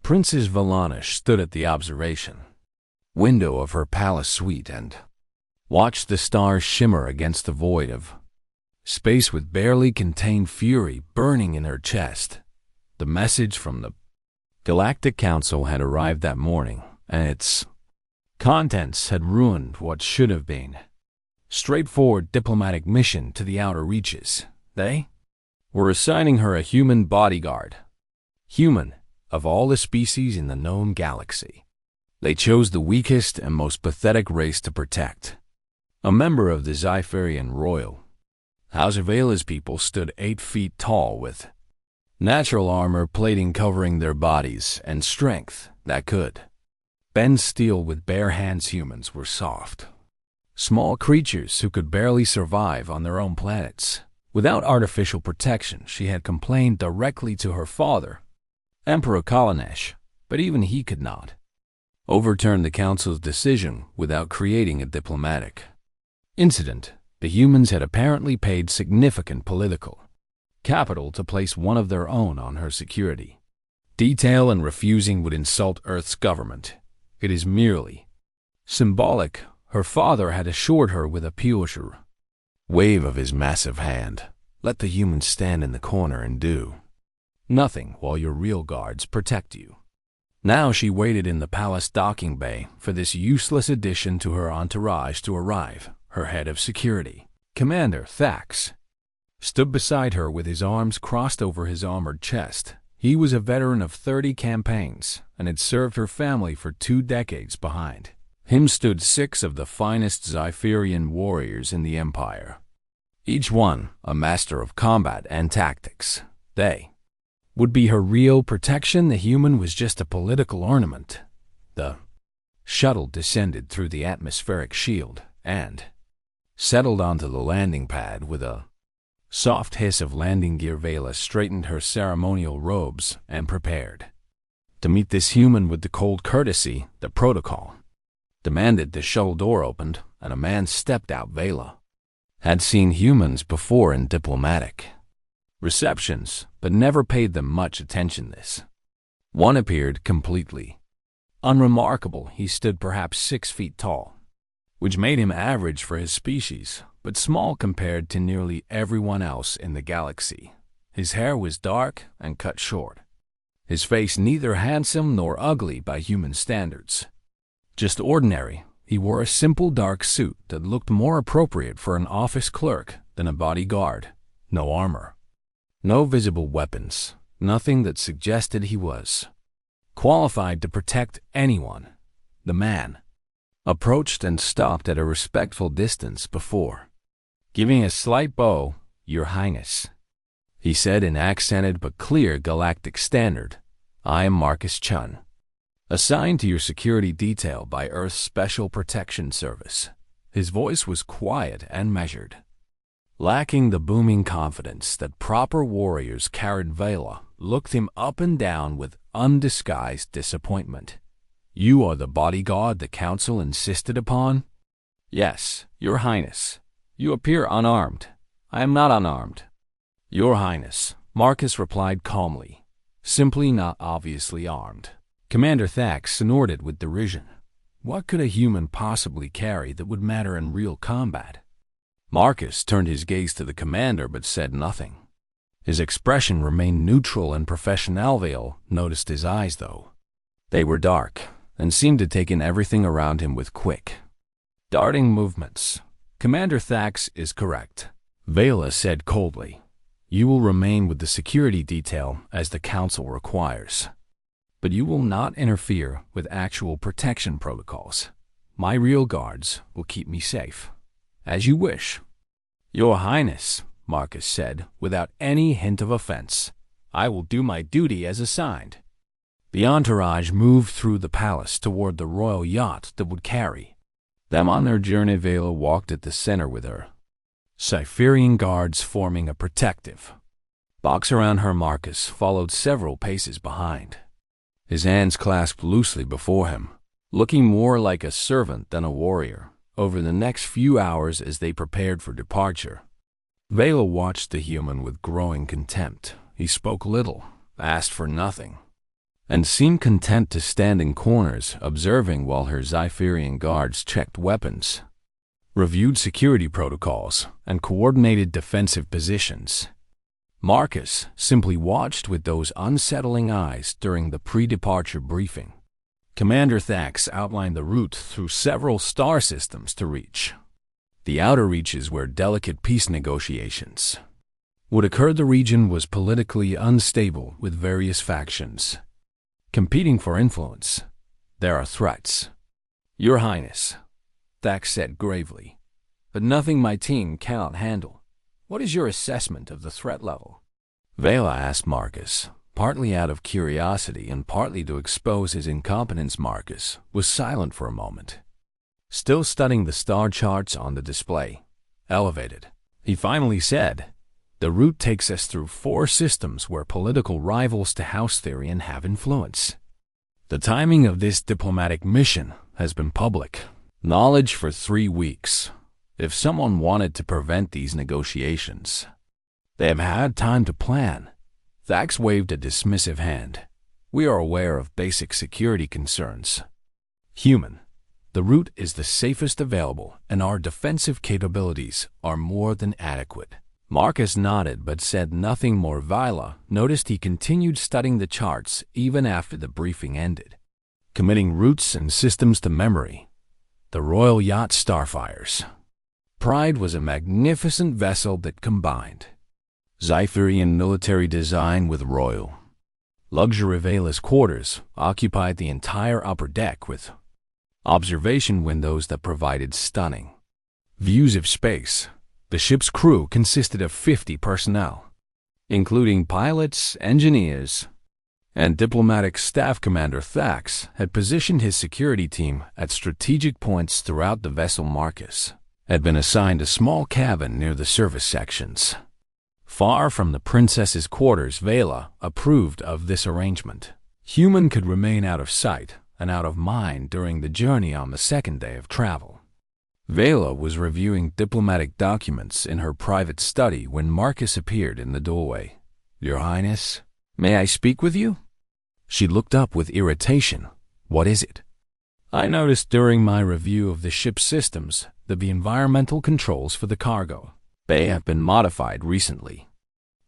Princess Valanish stood at the observation window of her palace suite and watched the stars shimmer against the void of space with barely contained fury burning in her chest. The message from the Galactic Council had arrived that morning, and its contents had ruined what should have been straightforward diplomatic mission to the outer reaches. They were assigning her a human bodyguard. Human, of all the species in the known galaxy. They chose the weakest and most pathetic race to protect. A member of the Zypherian royal House of Vela's people stood 8 feet tall with natural armor plating covering their bodies and strength that could bend steel with bare hands. Humans were soft, small creatures who could barely survive on their own planets. Without artificial protection, she had complained directly to her father, Emperor Kalanesh, but even he could not overturn the council's decision without creating a diplomatic incident. The humans had apparently paid significant political capital to place one of their own on her security detail, and refusing would insult Earth's government. It is merely symbolic, her father had assured her with a Piyushur wave of his massive hand. Let the humans stand in the corner and do nothing while your real guards protect you. Now she waited in the palace docking bay for this useless addition to her entourage to arrive. Her head of security, Commander Thax, stood beside her with his arms crossed over his armored chest. He was a veteran of 30 campaigns and had served her family for 2 decades. Behind him stood 6 of the finest Zypherian warriors in the Empire, each one a master of combat and tactics. They would be her real protection. The human was just a political ornament. The shuttle descended through the atmospheric shield and settled onto the landing pad with a soft hiss of landing gear. Vela straightened her ceremonial robes and prepared to meet this human with the cold courtesy the protocol demanded. The shuttle door opened and a man stepped out. Vela had seen humans before in diplomatic receptions, but never paid them much attention. This one appeared completely unremarkable. He stood perhaps 6 feet tall, which made him average for his species, but small compared to nearly everyone else in the galaxy. His hair was dark and cut short, his face neither handsome nor ugly by human standards, just ordinary. He wore a simple dark suit that looked more appropriate for an office clerk than a bodyguard. No armor, no visible weapons, nothing that suggested he was qualified to protect anyone. The man approached and stopped at a respectful distance before giving a slight bow. Your Highness, he said in accented but clear galactic standard, I am Marcus Chun, assigned to your security detail by Earth's Special Protection Service. His voice was quiet and measured, lacking the booming confidence that proper warriors carried. Vela looked him up and down with undisguised disappointment. You are the bodyguard the council insisted upon? Yes, Your Highness. You appear unarmed. I am not unarmed. Your Highness, Marcus replied calmly, simply not obviously armed. Commander Thax snorted with derision. What could a human possibly carry that would matter in real combat? Marcus turned his gaze to the commander but said nothing. His expression remained neutral and professional. Vela noticed his eyes, though. They were dark and seemed to take in everything around him with quick, darting movements. Commander Thax is correct, Vela said coldly. You will remain with the security detail as the council requires, but you will not interfere with actual protection protocols. My real guards will keep me safe. As you wish. Your Highness, Marcus said, without any hint of offense. I will do my duty as assigned. The entourage moved through the palace toward the royal yacht that would carry them on their journey. Vela walked at the center with her Zypherian guards forming a protective box around her. Marcus followed several paces behind, his hands clasped loosely before him, looking more like a servant than a warrior. Over the next few hours as they prepared for departure, Vela watched the human with growing contempt. He spoke little, asked for nothing, and seemed content to stand in corners observing while her Zypherian guards checked weapons, reviewed security protocols, and coordinated defensive positions. Marcus simply watched with those unsettling eyes during the pre-departure briefing. Commander Thax outlined the route through several star systems to reach the outer reaches where delicate peace negotiations would occur. The region was politically unstable with various factions competing for influence. There are threats, Your Highness, Thax said gravely, but nothing my team cannot handle. What is your assessment of the threat level? Vela asked Marcus, partly out of curiosity and partly to expose his incompetence. Marcus was silent for a moment, still studying the star charts on the display. Elevated, he finally said, the route takes us through 4 systems where political rivals to House Therian have influence. The timing of this diplomatic mission has been public knowledge for 3 weeks. If someone wanted to prevent these negotiations, they have had time to plan. Thax waved a dismissive hand. We are aware of basic security concerns. Human, the route is the safest available, and our defensive capabilities are more than adequate. Marcus nodded but said nothing more. Vila noticed he continued studying the charts even after the briefing ended, committing routes and systems to memory. The Royal Yacht Starfires Pride was a magnificent vessel that combined Zypherian military design with royal luxury. Vela's quarters occupied the entire upper deck with observation windows that provided stunning views of space. The ship's crew consisted of 50 personnel, including pilots, engineers, and diplomatic staff. Commander Thax had positioned his security team at strategic points throughout the vessel. Marcus had been assigned a small cabin near the service sections, far from the princess's quarters. Vela approved of this arrangement. Human could remain out of sight and out of mind during the journey. On the second day of travel, Vela was reviewing diplomatic documents in her private study when Marcus appeared in the doorway. Your Highness, may I speak with you? She looked up with irritation. What is it? I noticed during my review of the ship's systems that the environmental controls for the cargo bay have been modified recently.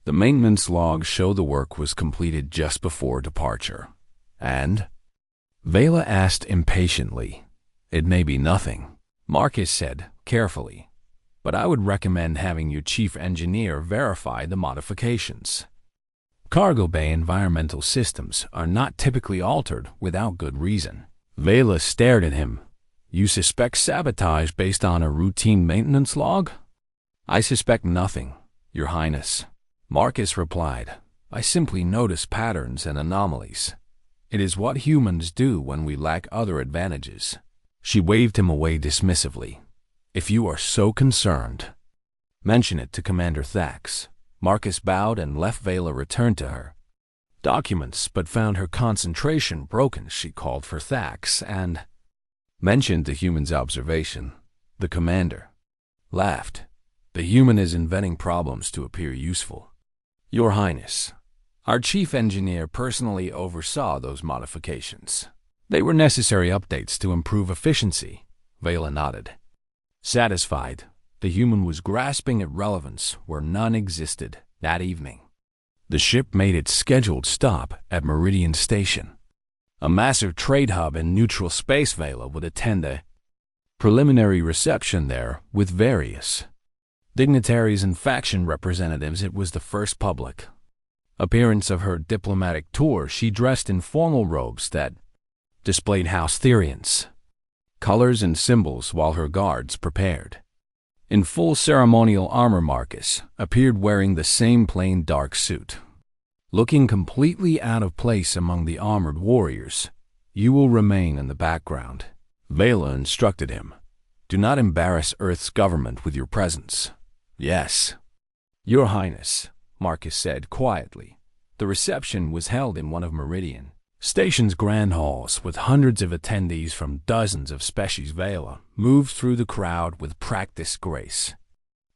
The maintenance logs show the work was completed just before departure. And? Vela asked impatiently. It may be nothing, Marcus said carefully, but I would recommend having your chief engineer verify the modifications. Cargo bay environmental systems are not typically altered without good reason. Vela stared at him. You suspect sabotage based on a routine maintenance log? I suspect nothing, Your Highness, Marcus replied. I simply notice patterns and anomalies. It is what humans do when we lack other advantages. She waved him away dismissively. If you are so concerned, mention it to Commander Thax. Marcus bowed and left. Vela returned to her documents but found her concentration broken. She called for Thax and mentioned the human's observation. The commander laughed. The human is inventing problems to appear useful. Your Highness, our chief engineer personally oversaw those modifications. They were necessary updates to improve efficiency. Vela nodded. Satisfied, the human was grasping at relevance where none existed. That evening, the ship made its scheduled stop at Meridian Station, a massive trade hub in neutral space. Vela would attend a preliminary reception there with various dignitaries and faction representatives. It was the first public appearance of her diplomatic tour. She dressed in formal robes that displayed House Therian's colors and symbols while her guards prepared in full ceremonial armor. Marcus appeared wearing the same plain dark suit, looking completely out of place among the armored warriors. You will remain in the background, Vela instructed him. Do not embarrass Earth's government with your presence. Yes, Your Highness, Marcus said quietly. The reception was held in one of Meridian Station's grand halls with hundreds of attendees from dozens of species. Vela moved through the crowd with practiced grace,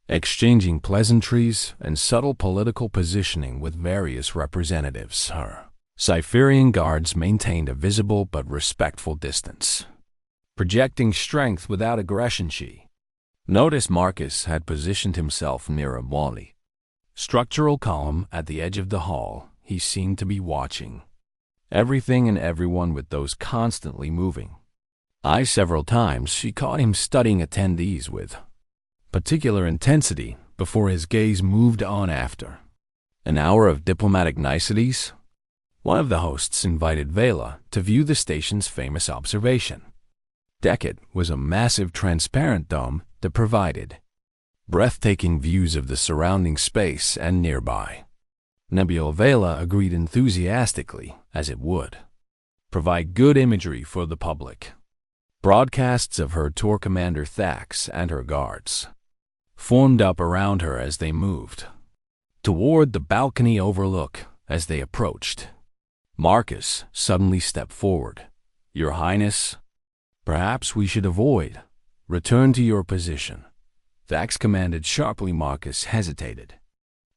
exchanging pleasantries and subtle political positioning with various representatives. Her Cypherian guards maintained a visible but respectful distance, projecting strength without aggression. She noticed Marcus had positioned himself near a wally structural column at the edge of the hall. He seemed to be watching everything and everyone with those constantly moving eyes. Several times she caught him studying attendees with particular intensity before his gaze moved on. After an hour of diplomatic niceties, one of the hosts invited Vela to view the station's famous observation deck. It was a massive transparent dome that provided breathtaking views of the surrounding space and nearby nebula. Vela agreed enthusiastically, as it would provide good imagery for the public. Broadcasts of her tour commander Thax and her guards formed up around her as they moved toward the balcony overlook. As they approached, Marcus suddenly stepped forward. "Your Highness, perhaps we should avoid. Return to your position," Thax commanded sharply. Marcus hesitated,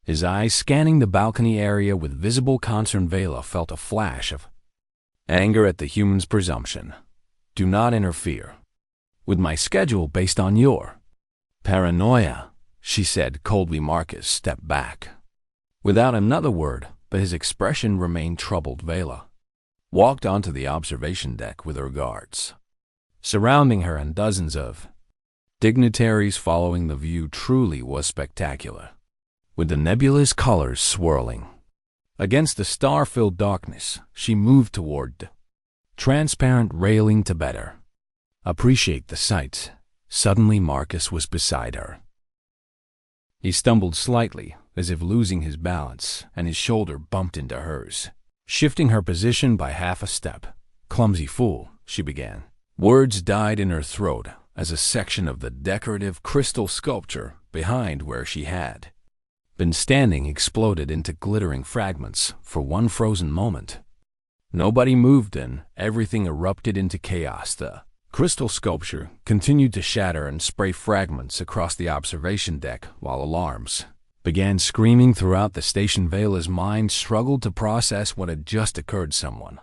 his eyes scanning the balcony area with visible concern. Vela felt a flash of anger at the human's presumption. "Do not interfere with my schedule based on your paranoia," she said coldly. Marcus stepped back without another word, but his expression remained troubled. Vela walked onto the observation deck with her guards surrounding her and dozens of dignitaries following. The view truly was spectacular, with the nebulous colors swirling against the star-filled darkness. She moved toward the transparent railing to better appreciate the sights. Suddenly Marcus was beside her. He stumbled slightly, as if losing his balance, and his shoulder bumped into hers, shifting her position by half a step. "Clumsy fool," she began. Words died in her throat as a section of the decorative crystal sculpture behind where she had been standing exploded into glittering fragments. For one frozen moment, nobody moved and everything erupted into chaos. The crystal sculpture continued to shatter and spray fragments across the observation deck while alarms began screaming throughout the station. Vela's mind struggled to process what had just occurred. Someone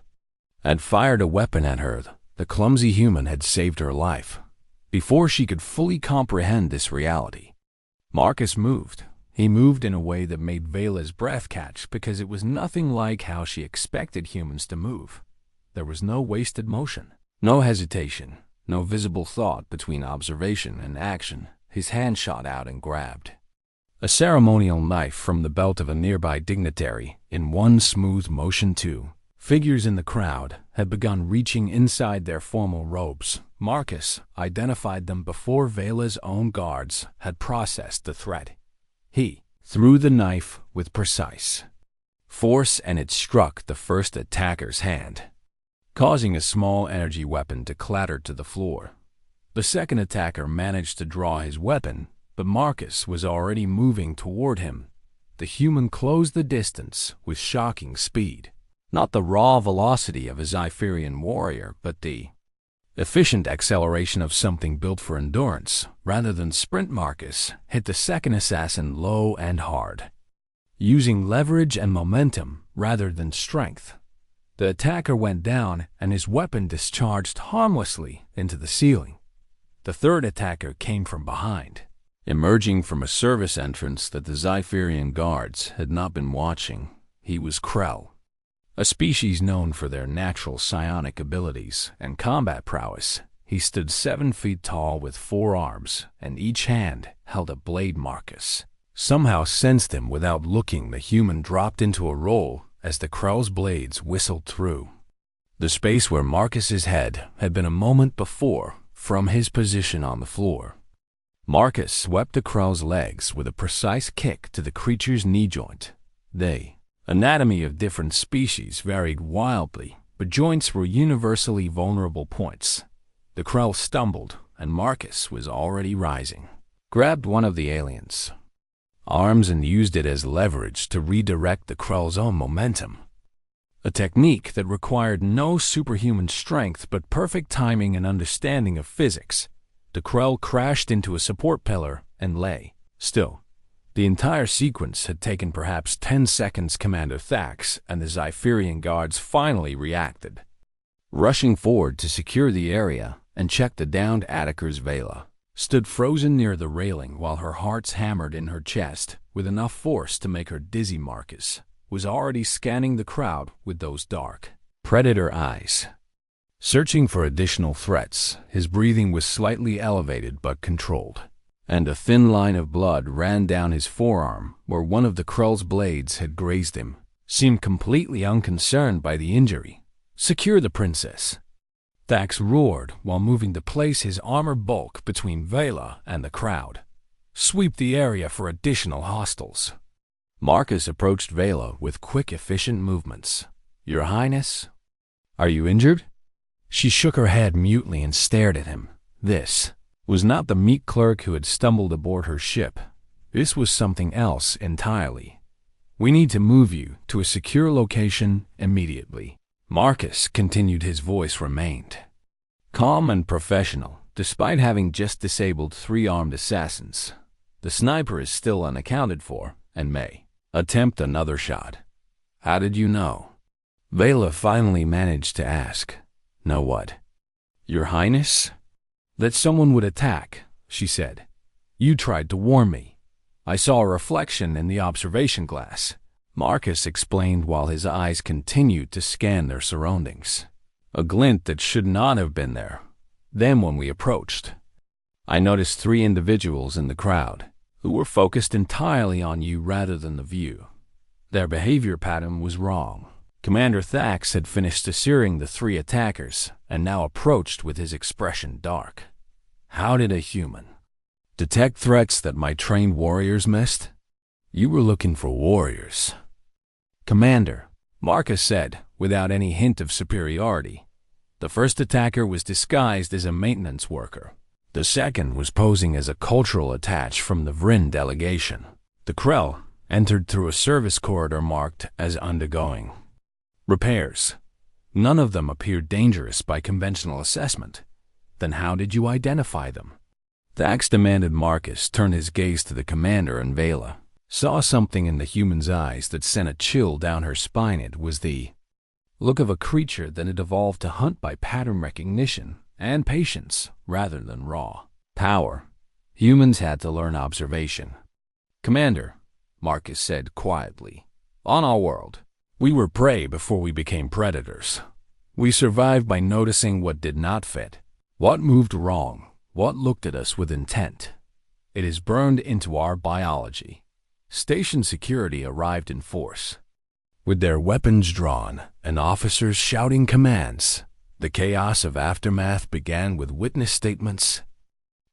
had fired a weapon at her. The clumsy human had saved her life. Before she could fully comprehend this reality, Marcus moved. He moved in a way that made Vela's breath catch, because it was nothing like how she expected humans to move. There was no wasted motion, no hesitation, no visible thought between observation and action. His hand shot out and grabbed a ceremonial knife from the belt of a nearby dignitary. In one smooth motion, two figures in the crowd had begun reaching inside their formal robes. Marcus identified them before Vela's own guards had processed the threat. He threw the knife with precise force, and it struck the first attacker's hand, causing a small energy weapon to clatter to the floor. The second attacker managed to draw his weapon, but Marcus was already moving toward him. The human closed the distance with shocking speed. Not the raw velocity of a Zypherian warrior, but the efficient acceleration of something built for endurance. Rather than sprint, Marcus hit the second assassin low and hard, using leverage and momentum rather than strength. The attacker went down, and his weapon discharged harmlessly into the ceiling. The third attacker came from behind, emerging from a service entrance that the Zypherian guards had not been watching. He was Krell, a species known for their natural psionic abilities and combat prowess. He stood 7 feet tall with 4 arms, and each hand held a blade. Marcus somehow sensed him without looking. The human dropped into a roll as the Krell's blades whistled through the space where Marcus's head had been a moment before. From his position on the floor, Marcus swept the Krell's legs with a precise kick to the creature's knee joint. The anatomy of different species varied wildly, but joints were universally vulnerable points. The Krell stumbled, and Marcus was already rising, grabbed one of the aliens' arms and used it as leverage to redirect the Krell's own momentum, a technique that required no superhuman strength but perfect timing and understanding of physics. The Krell crashed into a support pillar and lay still, The entire sequence had taken perhaps 10 seconds. Commander Thax and the Zypherian guards finally reacted, rushing forward to secure the area and check the downed attackers. Vela stood frozen near the railing while her hearts hammered in her chest with enough force to make her dizzy. Marcus was already scanning the crowd with those dark, predator eyes, searching for additional threats. His breathing was slightly elevated but controlled, and a thin line of blood ran down his forearm where one of the Krull's blades had grazed him. Seemed completely unconcerned by the injury. "Secure the princess," Thax roared while moving to place his armor bulk between Vela and the crowd. "Sweep the area for additional hostiles." Marcus approached Vela with quick, efficient movements. "Your Highness, are you injured?" She shook her head mutely and stared at him. This was not the meek clerk who had stumbled aboard her ship. This was something else entirely. "We need to move you to a secure location immediately." Marcus continued. His voice remained calm and professional, despite having just disabled 3 armed assassins. "The sniper is still unaccounted for and may attempt another shot." "How did you know?" Vela finally managed to ask. "Know what?" "Your Highness?" "That someone would attack," she said. "You tried to warn me. I saw a reflection in the observation glass," Marcus explained while his eyes continued to scan their surroundings. "A glint that should not have been there. Then when we approached, I noticed 3 individuals in the crowd who were focused entirely on you rather than the view. Their behavior pattern was wrong." Commander Thax had finished assuring the 3 attackers and now approached with his expression dark. "How did a human detect threats that my trained warriors missed?" "You were looking for warriors, Commander," Marcus said without any hint of superiority. "The first attacker was disguised as a maintenance worker. The second was posing as a cultural attach from the Vryn delegation. The Krell entered through a service corridor marked as undergoing repairs. None of them appeared dangerous by conventional assessment. Then how did you identify them?" Thax demanded. Marcus turned his gaze to the commander, and Vela saw something in the human's eyes that sent a chill down her spine. It was the look of a creature that had evolved to hunt by pattern recognition and patience rather than raw power. Humans had to learn observation. "Commander," Marcus said quietly, "on our world, we were prey before we became predators. We survived by noticing what did not fit, what moved wrong, what looked at us with intent. It is burned into our biology." Station security arrived in force, with their weapons drawn and officers shouting commands. The chaos of aftermath began with witness statements,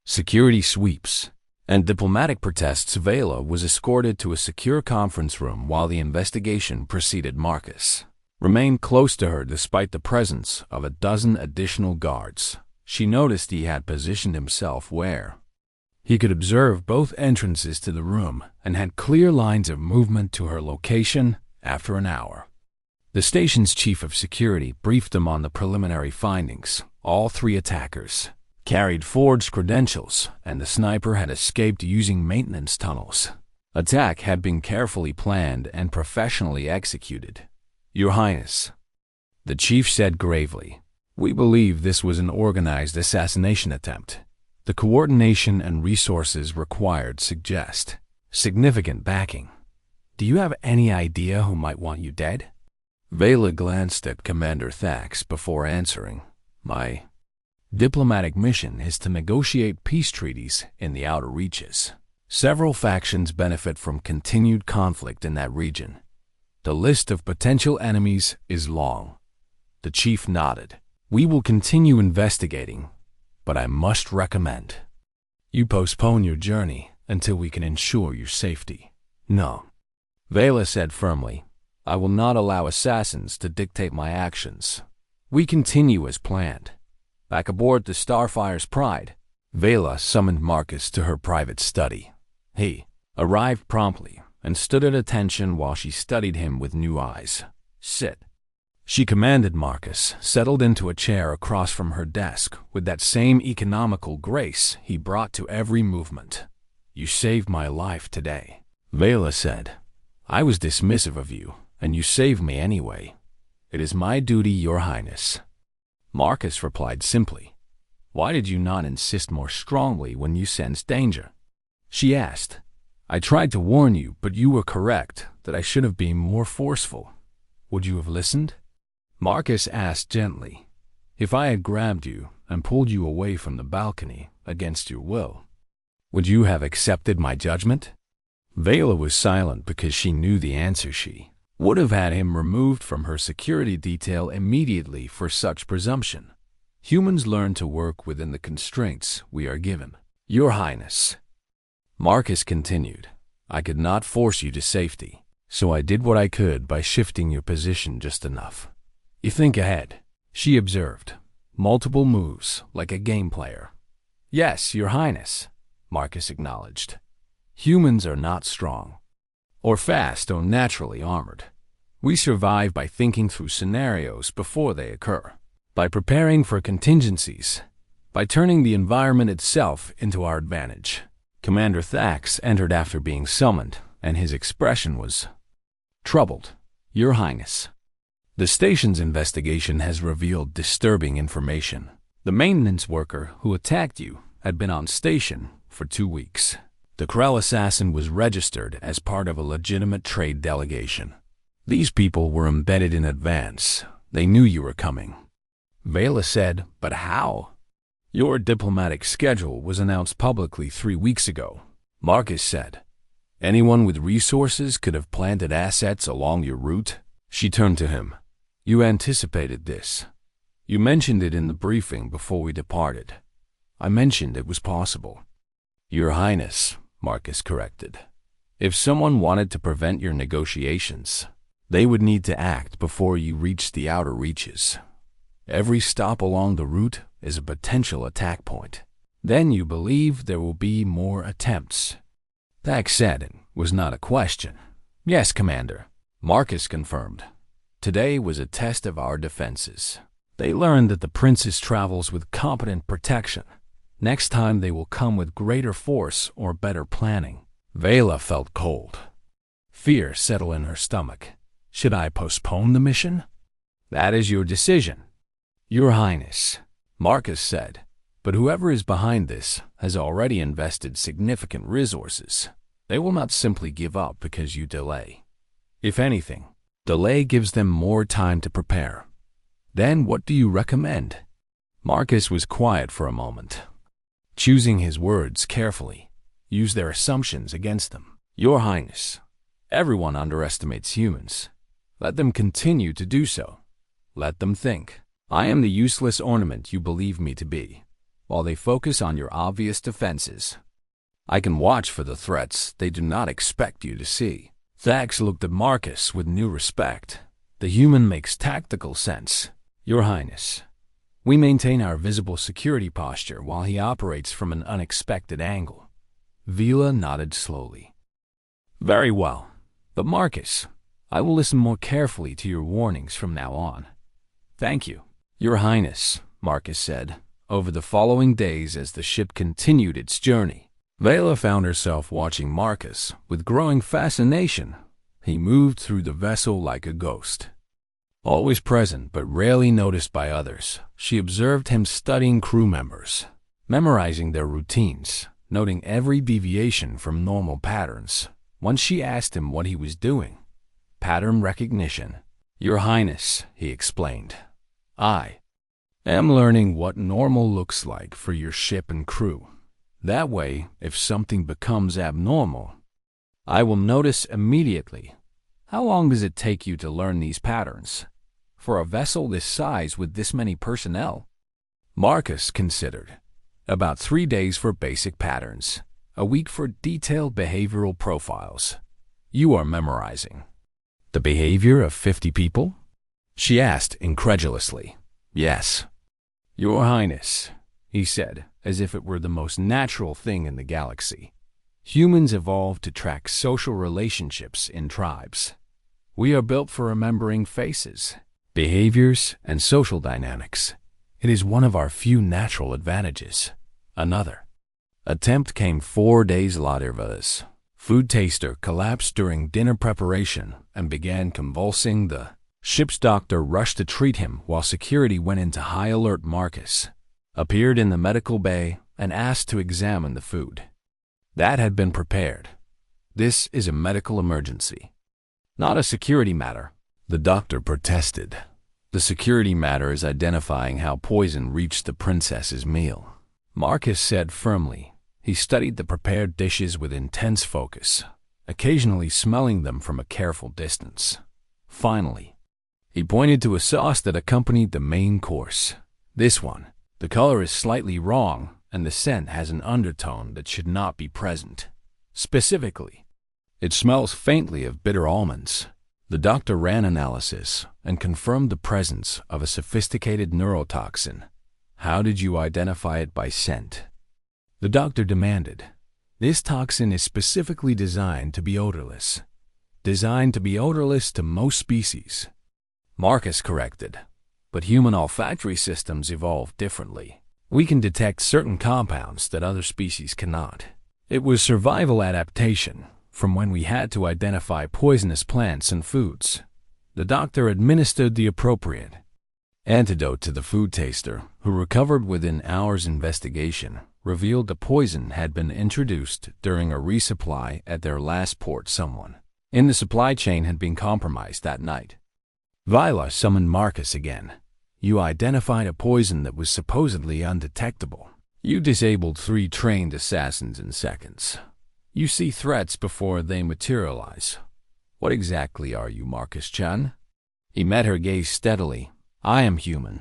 security sweeps, and diplomatic protests. Vela was escorted to a secure conference room while the investigation proceeded. Marcus remained close to her despite the presence of a dozen additional guards. She noticed he had positioned himself where he could observe both entrances to the room and had clear lines of movement to her location. After an hour, the station's chief of security briefed them on the preliminary findings. All 3 attackers carried forged credentials, and the sniper had escaped using maintenance tunnels. Attack had been carefully planned and professionally executed. "Your Highness," the chief said gravely, "we believe this was an organized assassination attempt. The coordination and resources required suggest significant backing. Do you have any idea who might want you dead?" Vela glanced at Commander Thax before answering. "My diplomatic mission is to negotiate peace treaties in the outer reaches. Several factions benefit from continued conflict in that region. The list of potential enemies is long." The chief nodded. "We will continue investigating, but I must recommend you postpone your journey until we can ensure your safety." "No," Vela said firmly. "I will not allow assassins to dictate my actions. We continue as planned." Back aboard the Starfire's Pride, Vela summoned Marcus to her private study. He arrived promptly and stood at attention while she studied him with new eyes. "Sit," she commanded. Marcus settled into a chair across from her desk with that same economical grace he brought to every movement. "You saved my life today," Vela said, I was dismissive of you, and you saved me anyway. It is my duty, Your Highness. Marcus replied simply, Why did you not insist more strongly when you sensed danger? She asked, I tried to warn you, but you were correct that I should have been more forceful. Would you have listened? Marcus asked gently, If I had grabbed you and pulled you away from the balcony against your will, would you have accepted my judgment? Vela was silent because she knew the answer. She would have had him removed from her security detail immediately for such presumption. Humans learn to work within the constraints we are given. Your Highness. Marcus continued, I could not force you to safety, so I did what I could by shifting your position just enough. You think ahead, she observed. Multiple moves, like a game player. Yes, Your Highness, Marcus acknowledged. Humans are not strong, or fast, or naturally armored. We survive by thinking through scenarios before they occur, by preparing for contingencies, by turning the environment itself into our advantage. Commander Thax entered after being summoned, and his expression was troubled. Your Highness. The station's investigation has revealed disturbing information. The maintenance worker who attacked you had been on station for 2 weeks. The Krell assassin was registered as part of a legitimate trade delegation. These people were embedded in advance. They knew you were coming. Vela said, But how? Your diplomatic schedule was announced publicly 3 weeks ago. Marcus said, Anyone with resources could have planted assets along your route. She turned to him. You anticipated this. You mentioned it in the briefing before we departed. I mentioned it was possible. Your Highness, Marcus corrected. If someone wanted to prevent your negotiations, they would need to act before you reached the outer reaches. Every stop along the route is a potential attack point. Then you believe there will be more attempts. Thax said it was not a question. Yes, Commander, Marcus confirmed. Today was a test of our defenses. They learned that the Princess travels with competent protection. Next time they will come with greater force or better planning. Vela felt cold. Fear settled in her stomach. Should I postpone the mission? That is your decision. Your Highness, Marcus said, but whoever is behind this has already invested significant resources. They will not simply give up because you delay. If anything, delay gives them more time to prepare. Then what do you recommend? Marcus was quiet for a moment, choosing his words carefully. Use their assumptions against them. Your Highness, everyone underestimates humans. Let them continue to do so. Let them think, I am the useless ornament you believe me to be, while they focus on your obvious defenses. I can watch for the threats they do not expect you to see. Thax looked at Marcus with new respect. The human makes tactical sense. Your Highness, we maintain our visible security posture while he operates from an unexpected angle. Vela nodded slowly. Very well. But Marcus, I will listen more carefully to your warnings from now on. Thank you. Your Highness, Marcus said, over the following days as the ship continued its journey. Vela found herself watching Marcus with growing fascination. He moved through the vessel like a ghost. Always present but rarely noticed by others, she observed him studying crew members, memorizing their routines, noting every deviation from normal patterns. Once she asked him what he was doing. Pattern recognition. Your Highness, he explained. I am learning what normal looks like for your ship and crew. That way, if something becomes abnormal, I will notice immediately. How long does it take you to learn these patterns? For a vessel this size with this many personnel? Marcus considered. About 3 days for basic patterns, a week for detailed behavioral profiles. You are memorizing. The behavior of 50 people? She asked incredulously. Yes. Your Highness, he said, as if it were the most natural thing in the galaxy. Humans evolved to track social relationships in tribes. We are built for remembering faces, behaviors, and social dynamics. It is one of our few natural advantages. Another attempt came 4 days later. Food taster collapsed during dinner preparation and began convulsing. The ship's doctor rushed to treat him while security went into high alert. Marcus appeared in the medical bay and asked to examine the food that had been prepared. "This is a medical emergency, not a security matter," the doctor protested. "The security matter is identifying how poison reached the princess's meal," Marcus said firmly. He studied the prepared dishes with intense focus, occasionally smelling them from a careful distance. Finally, he pointed to a sauce that accompanied the main course. "This one. The color is slightly wrong, and the scent has an undertone that should not be present. Specifically, it smells faintly of bitter almonds." The doctor ran analysis and confirmed the presence of a sophisticated neurotoxin. "How did you identify it by scent?" the doctor demanded. "This toxin is specifically designed to be odorless. Designed to be odorless to most species," Marcus corrected. "But human olfactory systems evolve differently. We can detect certain compounds that other species cannot. It was survival adaptation from when we had to identify poisonous plants and foods." The doctor administered the appropriate antidote to the food taster, who recovered within hours. Investigation revealed the poison had been introduced during a resupply at their last port. Someone in the supply chain had been compromised that night. Vila summoned Marcus again. "You identified a poison that was supposedly undetectable. You disabled 3 trained assassins in seconds. You see threats before they materialize. What exactly are you, Marcus-chan?" He met her gaze steadily. "I am human,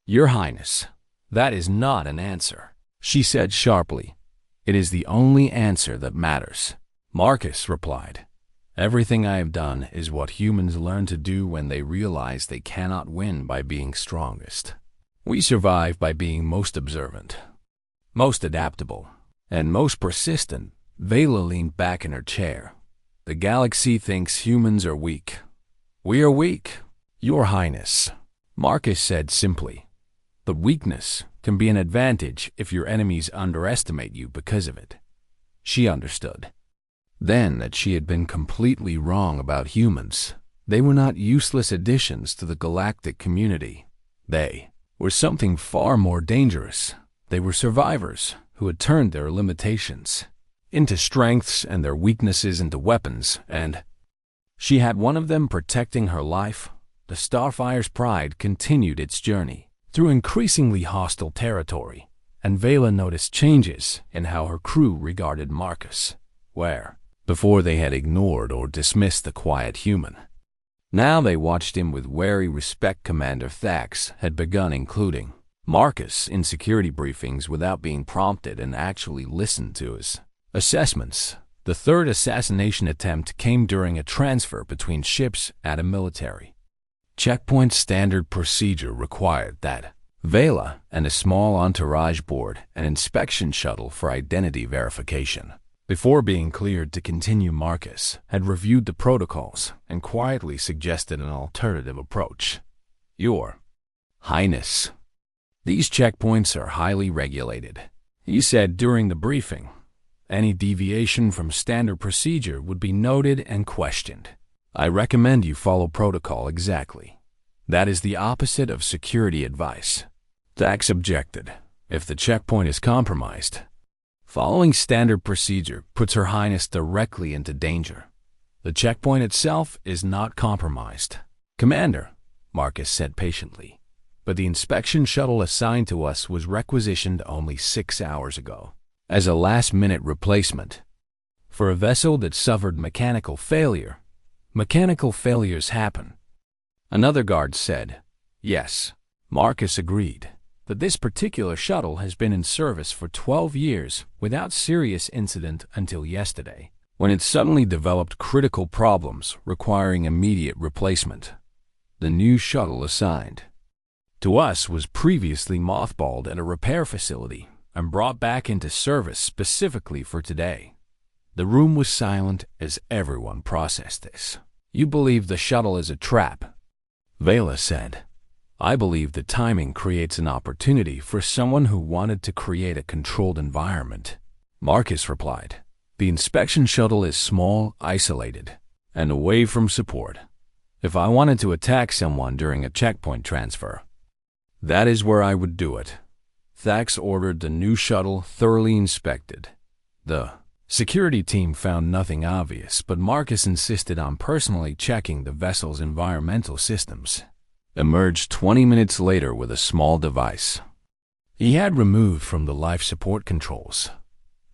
Your Highness." "That is not an answer," she said sharply. "It is the only answer that matters," Marcus replied. "Everything I have done is what humans learn to do when they realize they cannot win by being strongest. We survive by being most observant, most adaptable, and most persistent." Vela leaned back in her chair. "The galaxy thinks humans are weak. We are weak, Your Highness," Marcus said simply. "But weakness can be an advantage if your enemies underestimate you because of it." She understood then that she had been completely wrong about humans. They were not useless additions to the galactic community. They were something far more dangerous. They were survivors who had turned their limitations into strengths and their weaknesses into weapons, and she had one of them protecting her life. The Starfire's pride continued its journey through increasingly hostile territory, and Vela noticed changes in how her crew regarded Marcus, where before they had ignored or dismissed the quiet human, now they watched him with wary respect. Commander Thax had begun including Marcus in security briefings without being prompted and actually listened to his assessments. The third assassination attempt came during a transfer between ships at a military checkpoint. Standard procedure required that Vela and a small entourage board an inspection shuttle for identity verification before being cleared to continue. Marcus had reviewed the protocols and quietly suggested an alternative approach. "Your Highness, these checkpoints are highly regulated," he said during the briefing. "Any deviation from standard procedure would be noted and questioned. I recommend you follow protocol exactly. That is the opposite of security advice." Thax objected. "If the checkpoint is compromised, following standard procedure puts Her Highness directly into danger. The checkpoint itself is not compromised, Commander," Marcus said patiently. "But the inspection shuttle assigned to us was requisitioned only 6 hours ago as a last-minute replacement for a vessel that suffered mechanical failure." "Mechanical failures happen," another guard said. "Yes," Marcus agreed. "But this particular shuttle has been in service for 12 years without serious incident until yesterday, when it suddenly developed critical problems requiring immediate replacement. The new shuttle assigned to us was previously mothballed at a repair facility and brought back into service specifically for today." The room was silent as everyone processed this. "You believe the shuttle is a trap," Vela said. "I believe the timing creates an opportunity for someone who wanted to create a controlled environment," Marcus replied. The inspection shuttle is small, isolated, and away from support. If I wanted to attack someone during a checkpoint transfer, that is where I would do it. Thax ordered the new shuttle thoroughly inspected. The security team found nothing obvious, but Marcus insisted on personally checking the vessel's environmental systems. Emerged 20 minutes later with a small device he had removed from the life support controls.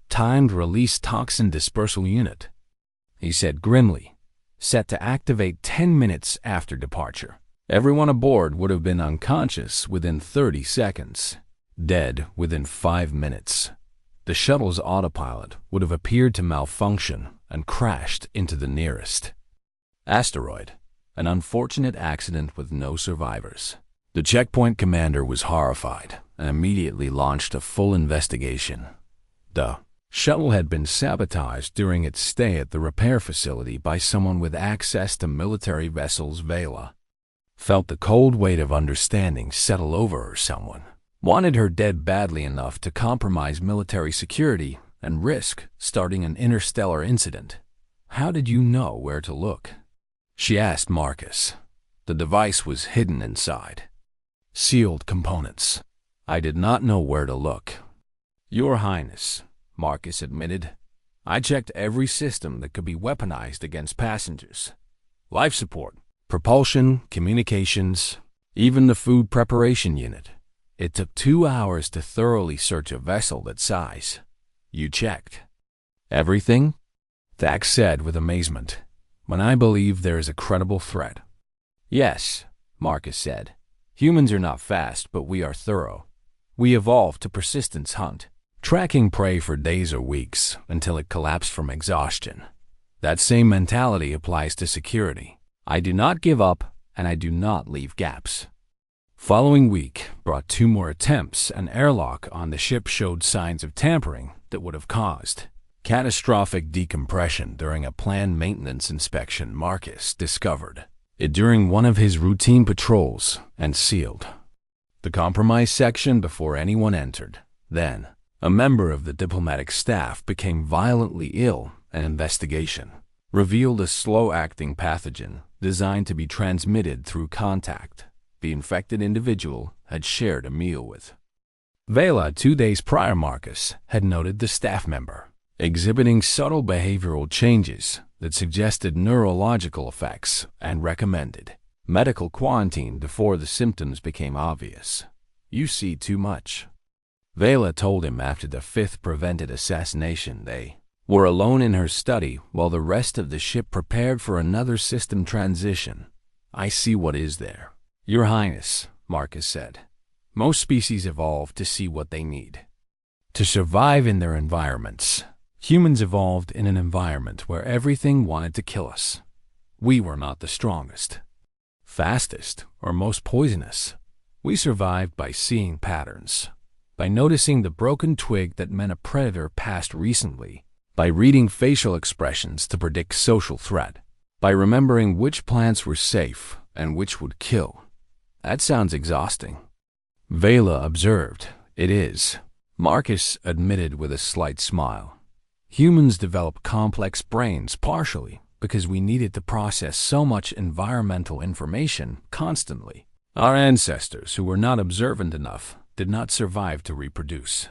Timed release toxin dispersal unit, he said grimly, set to activate 10 minutes after departure. Everyone aboard would have been unconscious within 30 seconds, dead within 5 minutes. The shuttle's autopilot would have appeared to malfunction and crashed into the nearest asteroid, an unfortunate accident with no survivors. The checkpoint commander was horrified and immediately launched a full investigation. The shuttle had been sabotaged during its stay at the repair facility by someone with access to military vessels. Vela felt the cold weight of understanding settle over her. Someone wanted her dead badly enough to compromise military security and risk starting an interstellar incident. How did you know where to look? She asked Marcus. The device was hidden inside sealed components. I did not know where to look, Your Highness, Marcus admitted. I checked every system that could be weaponized against passengers. Life support, propulsion, communications, even the food preparation unit. It took 2 hours to thoroughly search a vessel that size. You checked everything? Thax said with amazement. When I believe there is a credible threat. Yes, Marcus said. Humans are not fast, but we are thorough. We evolved to persistence hunt, tracking prey for days or weeks until it collapsed from exhaustion. That same mentality applies to security. I do not give up, and I do not leave gaps. Following week brought 2 more attempts. An airlock on the ship showed signs of tampering that would have caused catastrophic decompression during a planned maintenance inspection. Marcus discovered it during one of his routine patrols and sealed the compromised section before anyone entered. Then, a member of the diplomatic staff became violently ill. An investigation revealed a slow-acting pathogen designed to be transmitted through contact the infected individual had shared a meal with. Vela, 2 days prior, Marcus had noted the staff member exhibiting subtle behavioral changes that suggested neurological effects and recommended medical quarantine before the symptoms became obvious. You see too much, Vela told him after the 5th prevented assassination. They were alone in her study while the rest of the ship prepared for another system transition. I see what is there, Your Highness, Marcus said. Most species evolve to see what they need to survive in their environments. Humans evolved in an environment where everything wanted to kill us. We were not the strongest, fastest, or most poisonous. We survived by seeing patterns, by noticing the broken twig that meant a predator passed recently, by reading facial expressions to predict social threat, by remembering which plants were safe and which would kill. That sounds exhausting, Vela observed. It is, Marcus admitted with a slight smile. Humans develop complex brains partially because we needed to process so much environmental information constantly. Our ancestors, who were not observant enough, did not survive to reproduce.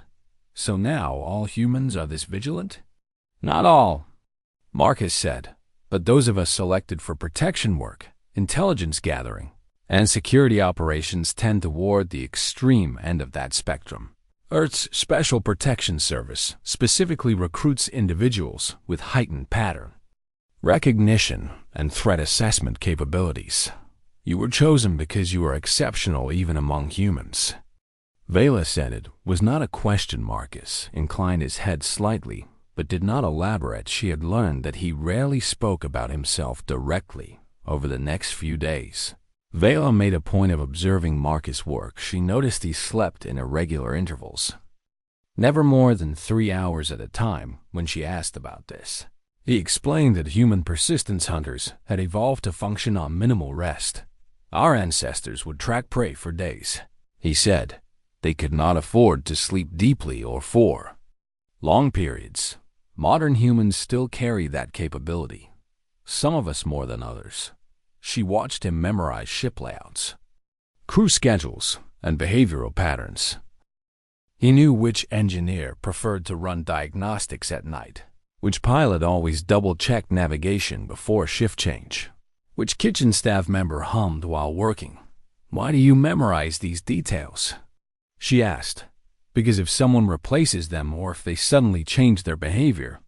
So now all humans are this vigilant? Not all, Marcus said, but those of us selected for protection work, intelligence gathering, and security operations tend toward the extreme end of that spectrum. Earth's Special Protection Service specifically recruits individuals with heightened pattern recognition and threat assessment capabilities. You were chosen because you are exceptional even among humans. Vela said it was not a question. Marcus inclined his head slightly, but did not elaborate. She had learned that he rarely spoke about himself directly over the next few days. Vela made a point of observing Marcus' work. She noticed he slept in irregular intervals, never more than 3 hours at a time. When she asked about this, he explained that human persistence hunters had evolved to function on minimal rest. Our ancestors would track prey for days, he said. They could not afford to sleep deeply or for long periods. Modern humans still carry that capability, some of us more than others. She watched him memorize ship layouts, crew schedules, and behavioral patterns. He knew which engineer preferred to run diagnostics at night, which pilot always double-checked navigation before shift change, which kitchen staff member hummed while working. "Why do you memorize these details?" she asked. "Because if someone replaces them or if they suddenly change their behavior,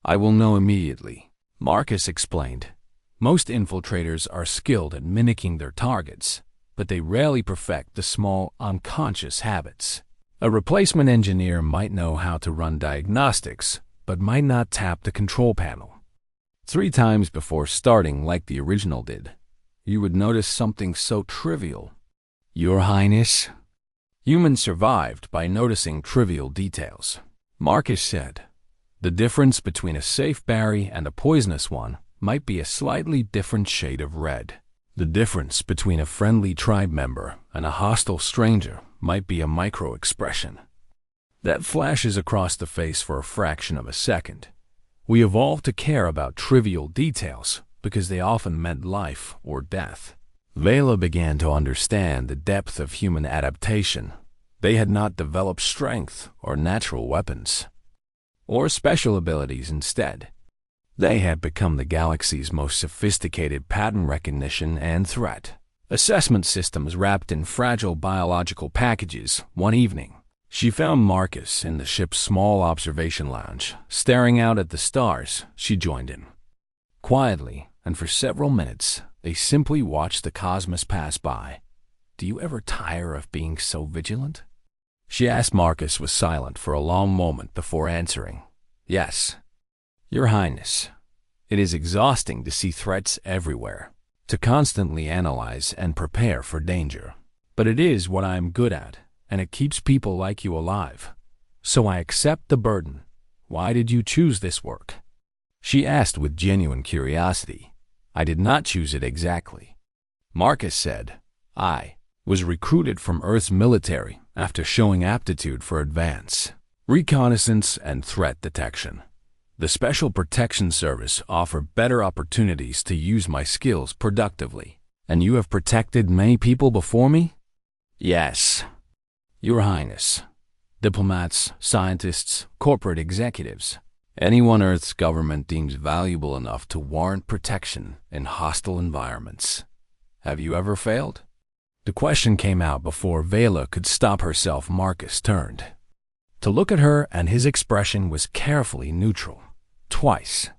I will know immediately," Marcus explained. Most infiltrators are skilled at mimicking their targets, but they rarely perfect the small, unconscious habits. A replacement engineer might know how to run diagnostics, but might not tap the control panel 3 times before starting like the original did. You would notice something so trivial. "Your Highness." Humans survived by noticing trivial details, Marcus said. The difference between a safe berry and a poisonous one might be a slightly different shade of red. The difference between a friendly tribe member and a hostile stranger might be a micro-expression that flashes across the face for a fraction of a second. We evolved to care about trivial details because they often meant life or death. Vela began to understand the depth of human adaptation. They had not developed strength or natural weapons, or special abilities instead. They had become the galaxy's most sophisticated pattern recognition and threat assessment systems wrapped in fragile biological packages. One evening, she found Marcus in the ship's small observation lounge, staring out at the stars. She joined him. Quietly, and for several minutes, they simply watched the cosmos pass by. "Do you ever tire of being so vigilant?" she asked. Marcus was silent for a long moment before answering. "Yes, Your Highness. It is exhausting to see threats everywhere, to constantly analyze and prepare for danger. But it is what I am good at, and it keeps people like you alive. So I accept the burden. Why did you choose this work?" she asked with genuine curiosity. "I did not choose it exactly," Marcus said. "I was recruited from Earth's military after showing aptitude for advance reconnaissance and threat detection. The Special Protection Service offered better opportunities to use my skills productively. And you have protected many people before me?" "Yes, Your Highness. Diplomats, scientists, corporate executives. Anyone Earth's government deems valuable enough to warrant protection in hostile environments. Have you ever failed?" The question came out before Vela could stop herself. Marcus turned to look at her, and his expression was carefully neutral. "Twice,"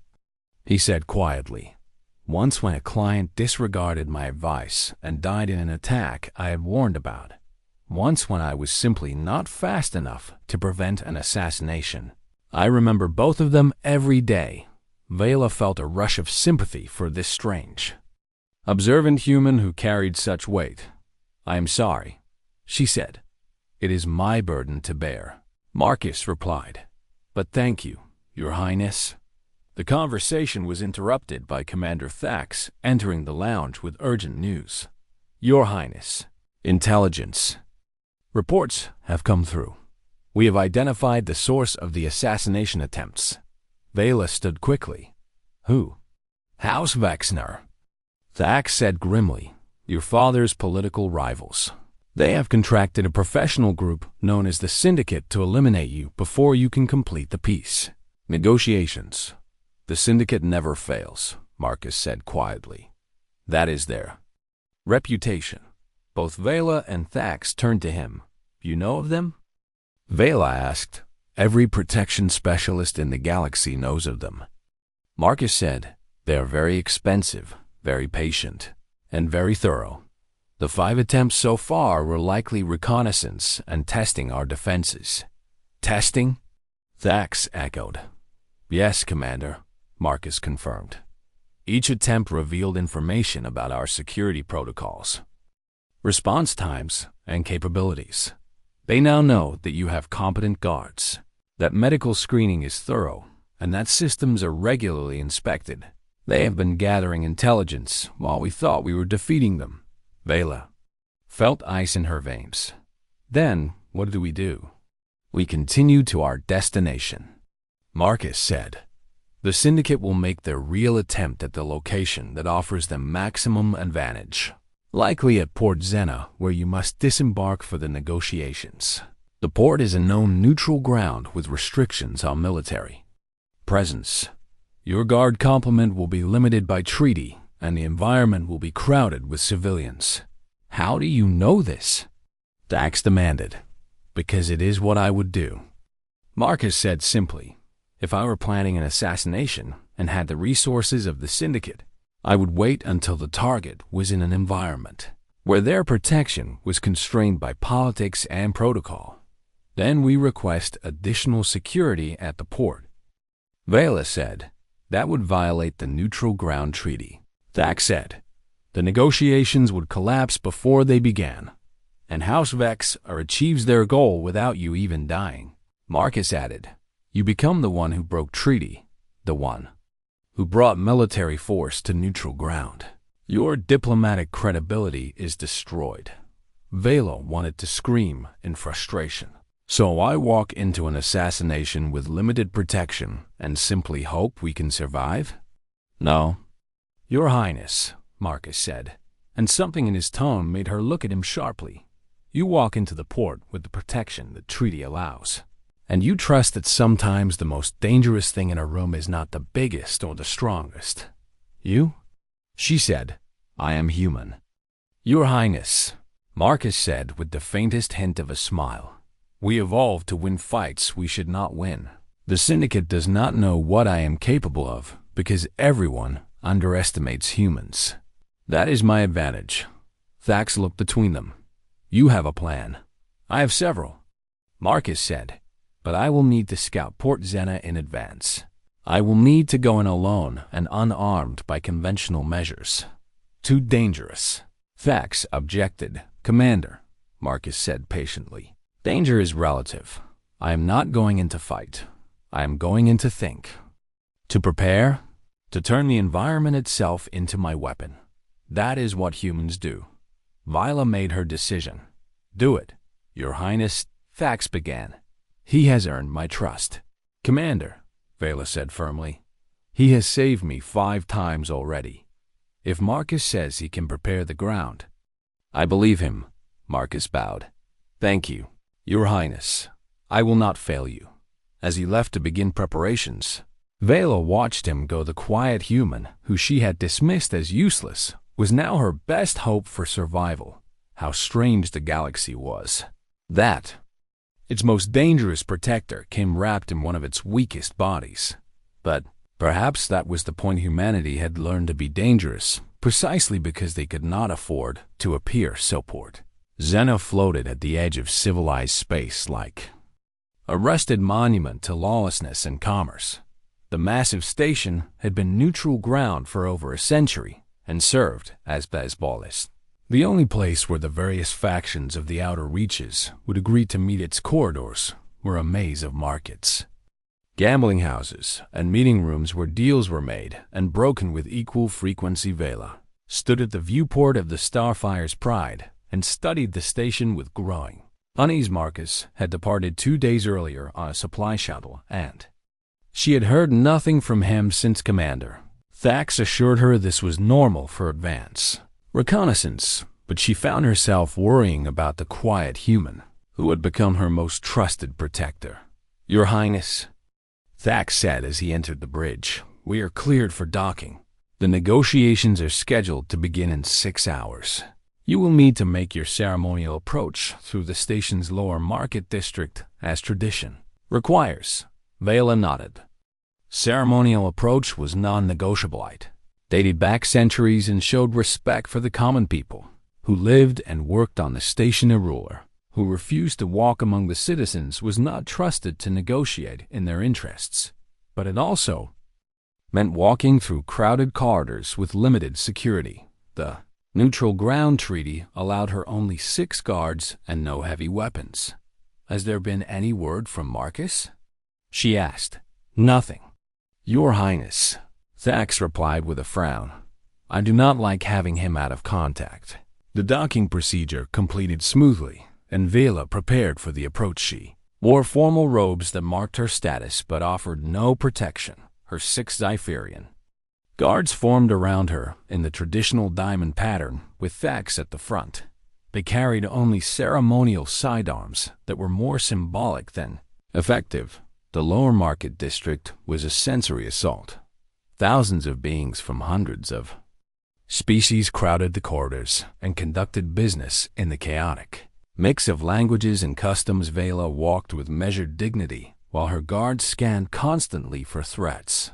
he said quietly. "Once when a client disregarded my advice and died in an attack I had warned about. Once when I was simply not fast enough to prevent an assassination. I remember both of them every day." Vela felt a rush of sympathy for this strange, observant human who carried such weight. "I am sorry," she said. "It is my burden to bear," Marcus replied. "But thank you, Your Highness." The conversation was interrupted by Commander Thax entering the lounge with urgent news. "Your Highness, intelligence reports have come through. We have identified the source of the assassination attempts." Vela stood quickly. "Who?" "House Vexner," Thax said grimly. "Your father's political rivals. They have contracted a professional group known as the Syndicate to eliminate you before you can complete the peace negotiations. The Syndicate never fails," Marcus said quietly. "That is their reputation." Both Vela and Thax turned to him. "You know of them?" Vela asked. "Every protection specialist in the galaxy knows of them." Marcus said. "They are very expensive, very patient, and very thorough. The 5 attempts so far were likely reconnaissance and testing our defenses." "Testing?" Thax echoed. "Yes, Commander," Marcus confirmed. "Each attempt revealed information about our security protocols, response times, and capabilities. They now know that you have competent guards, that medical screening is thorough, and that systems are regularly inspected. They have been gathering intelligence while we thought we were defeating them." Vela felt ice in her veins. "Then, what do? We continue to our destination." Marcus said. The Syndicate will make their real attempt at the location that offers them maximum advantage, likely at Port Zena, where you must disembark for the negotiations. The port is a known neutral ground with restrictions on military presence. Your guard complement will be limited by treaty, and the environment will be crowded with civilians. How do you know this? Dax demanded. Because it is what I would do. Marcus said simply, if I were planning an assassination and had the resources of the Syndicate, I would wait until the target was in an environment where their protection was constrained by politics and protocol. Then we request additional security at the port. Vela said, that would violate the Neutral Ground Treaty. Thax said, the negotiations would collapse before they began, and House Vex achieves their goal without you even dying. Marcus added, you become the one who broke treaty, the one who brought military force to neutral ground. Your diplomatic credibility is destroyed. Vela wanted to scream in frustration. So I walk into an assassination with limited protection and simply hope we can survive? No. Your Highness, Marcus said, and something in his tone made her look at him sharply. You walk into the port with the protection the treaty allows, and you trust that sometimes the most dangerous thing in a room is not the biggest or the strongest. You? She said, I am human. Your Highness, Marcus said with the faintest hint of a smile. We evolved to win fights we should not win. The Syndicate does not know what I am capable of because everyone underestimates humans. That is my advantage. Thax looked between them. You have a plan. I have several. Marcus said, but I will need to scout Port Zena in advance. I will need to go in alone and unarmed by conventional measures. Too dangerous. Thax objected. Commander, Marcus said patiently. Danger is relative. I am not going in to fight. I am going in to think. To prepare? To turn the environment itself into my weapon. That is what humans do. Vila made her decision. Do it, Your Highness, Thax began. He has earned my trust. Commander, Vela said firmly. He has saved me 5 times already. If Marcus says he can prepare the ground, I believe him, Marcus bowed. Thank you. Your Highness, I will not fail you. As he left to begin preparations, Vela watched him go. The quiet human, who she had dismissed as useless, was now her best hope for survival. How strange the galaxy was. That, its most dangerous protector, came wrapped in one of its weakest bodies. But perhaps that was the point. Humanity had learned to be dangerous, precisely because they could not afford to appear so port. Zena floated at the edge of civilized space like a rusted monument to lawlessness and commerce. The massive station had been neutral ground for over a century and served as Basbalis, the only place where the various factions of the outer reaches would agree to meet. Its corridors were a maze of markets, gambling houses, and meeting rooms where deals were made and broken with equal frequency. Vela stood at the viewport of the Starfire's Pride and studied the station with growing unease. Marcus had departed 2 days earlier on a supply shuttle, and she had heard nothing from him since. Commander Thax assured her this was normal for advance reconnaissance, but she found herself worrying about the quiet human who had become her most trusted protector. Your Highness, Thax said as he entered the bridge, we are cleared for docking. The negotiations are scheduled to begin in 6 hours. You will need to make your ceremonial approach through the station's lower market district as tradition requires. Vela nodded. Ceremonial approach was non-negotiable. It dated back centuries and showed respect for the common people who lived and worked on the station. A ruler who refused to walk among the citizens was not trusted to negotiate in their interests, but it also meant walking through crowded corridors with limited security. The Neutral Ground Treaty allowed her only 6 guards and no heavy weapons. Has there been any word from Marcus? She asked. Nothing. Your Highness, Thax replied with a frown. I do not like having him out of contact. The docking procedure completed smoothly, and Vela prepared for the approach. She wore formal robes that marked her status but offered no protection, her sixth Zypherian. Guards formed around her in the traditional diamond pattern with Thax at the front. They carried only ceremonial sidearms that were more symbolic than effective. The lower market district was a sensory assault. Thousands of beings from hundreds of species crowded the corridors and conducted business in the chaotic mix of languages and customs. Vela walked with measured dignity while her guards scanned constantly for threats.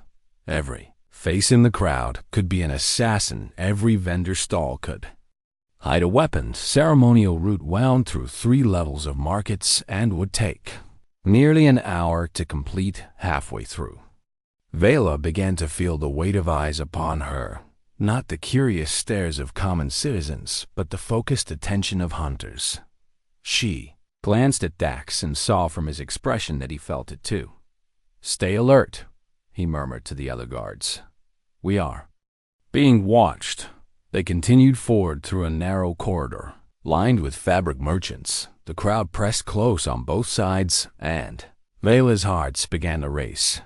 Every face in the crowd could be an assassin. Every vendor stall could hide a weapon. Ceremonial route wound through 3 levels of markets and would take nearly an hour to complete. Halfway through, Vela began to feel the weight of eyes upon her. Not the curious stares of common citizens, but the focused attention of hunters. She glanced at Dax and saw from his expression that he felt it too. "Stay alert," he murmured to the other guards. "We are being watched." They continued forward through a narrow corridor, lined with fabric merchants. The crowd pressed close on both sides, and Vela's heart began to race.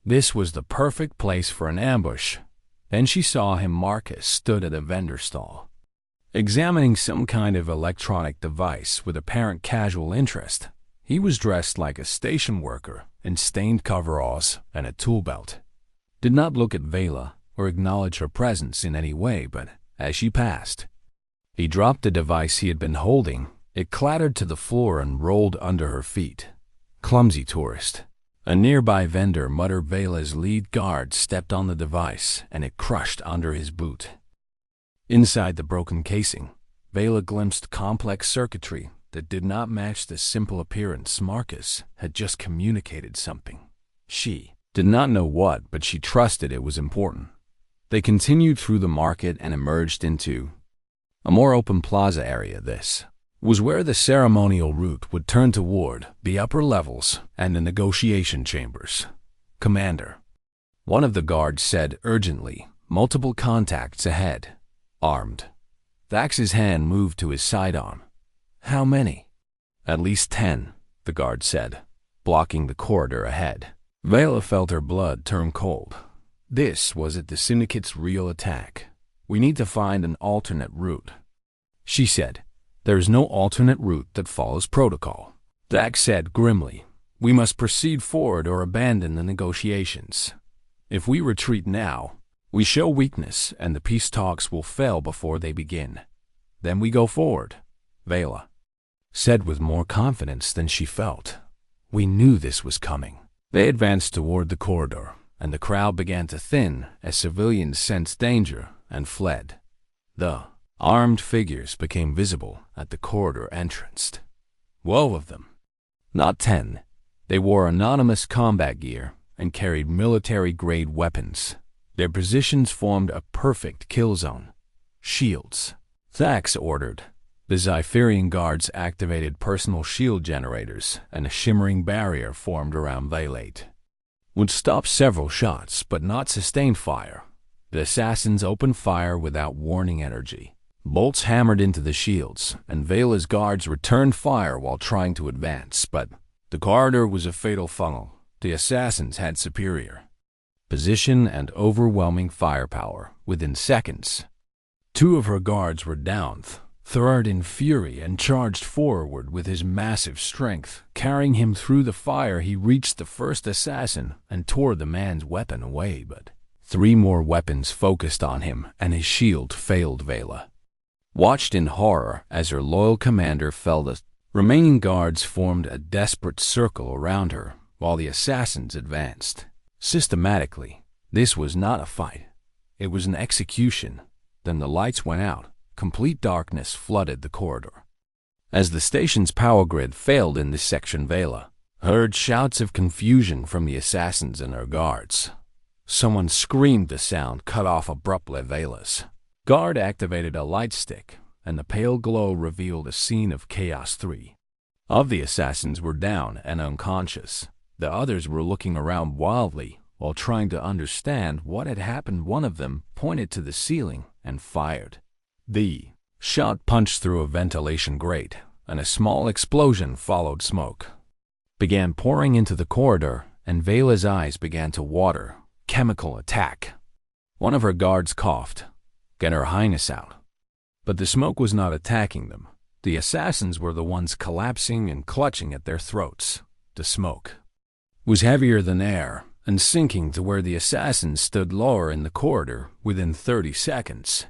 This was the perfect place for an ambush. Then she saw him. Marcus stood at a vendor stall, examining some kind of electronic device with apparent casual interest. He was dressed like a station worker in stained coveralls and a tool belt. Did not look at Vela or acknowledge her presence in any way, but as she passed, he dropped the device he had been holding. It clattered to the floor and rolled under her feet. "Clumsy tourist." A nearby vendor muttered. Vela's lead guard stepped on the device, and it crushed under his boot. Inside the broken casing, Vela glimpsed complex circuitry that did not match the simple appearance. Marcus had just communicated something. She did not know what, but she trusted it was important. They continued through the market and emerged into a more open plaza area. This was where the ceremonial route would turn toward the upper levels and the negotiation chambers. "Commander," one of the guards said urgently, "multiple contacts ahead, armed." Thax's hand moved to his sidearm. "How many?" "At least 10, the guard said, blocking the corridor ahead. Vela felt her blood turn cold. This was the Syndicate's real attack. "We need to find an alternate route," she said. "There is no alternate route that follows protocol," Dax said grimly. "We must proceed forward or abandon the negotiations. If we retreat now, we show weakness and the peace talks will fail before they begin. Then we go forward," Vela said with more confidence than she felt. "We knew this was coming." They advanced toward the corridor, and the crowd began to thin as civilians sensed danger and fled. The armed figures became visible at the corridor entrance. 12 of them, not 10. They wore anonymous combat gear and carried military-grade weapons. Their positions formed a perfect kill zone. "Shields," Thax ordered. The Zypherian guards activated personal shield generators, and a shimmering barrier formed around Velate. Would stop several shots, but not sustain fire. The assassins opened fire without warning energy. Bolts hammered into the shields, and Vela's guards returned fire while trying to advance, but the corridor was a fatal funnel. The assassins had superior position and overwhelming firepower. Within seconds, 2 of her guards were downed. Third in fury and charged forward with his massive strength. Carrying him through the fire, he reached the first assassin and tore the man's weapon away, but 3 more weapons focused on him, and his shield failed. Vela watched in horror as her loyal commander fell. The remaining guards formed a desperate circle around her while the assassins advanced. Systematically, this was not a fight. It was an execution. Then the lights went out. Complete darkness flooded the corridor. As the station's power grid failed in this section, Vela heard shouts of confusion from the assassins and her guards. Someone screamed. The sound cut off abruptly. Vela's guard activated a light stick, and the pale glow revealed a scene of chaos. 3 of the assassins were down and unconscious. The others were looking around wildly while trying to understand what had happened. One of them pointed to the ceiling and fired. The shot punched through a ventilation grate, and a small explosion followed. Smoke began pouring into the corridor, and Vela's eyes began to water. Chemical attack. One of her guards coughed. Get Her Highness out. But the smoke was not attacking them. The assassins were the ones collapsing and clutching at their throats. The smoke was heavier than air and sinking to where the assassins stood lower in the corridor within 30 seconds.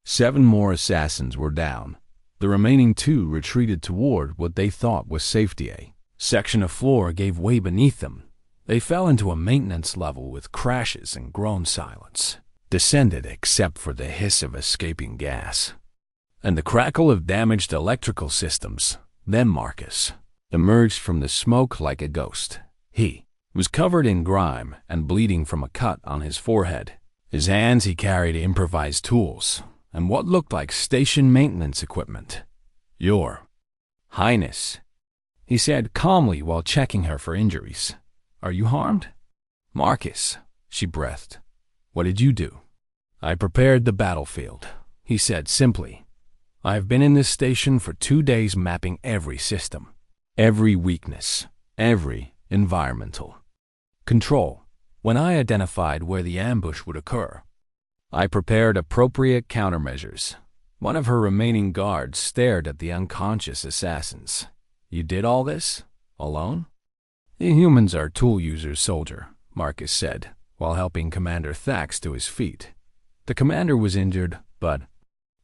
7 more assassins were down. The remaining 2 retreated toward what they thought was safety. A section of floor gave way beneath them. They fell into a maintenance level with crashes and groan silence. Descended except for the hiss of escaping gas and the crackle of damaged electrical systems. Then Marcus emerged from the smoke like a ghost. He was covered in grime and bleeding from a cut on his forehead. His hands he carried improvised tools and what looked like station maintenance equipment. Your Highness, he said calmly while checking her for injuries. Are you harmed? Marcus, she breathed. What did you do? I prepared the battlefield, he said simply. I have been in this station for 2 days mapping every system, every weakness, every environmental control. When I identified where the ambush would occur, I prepared appropriate countermeasures. One of her remaining guards stared at the unconscious assassins. You did all this? Alone? The humans are tool users, soldier, Marcus said, while helping Commander Thax to his feet. The commander was injured, but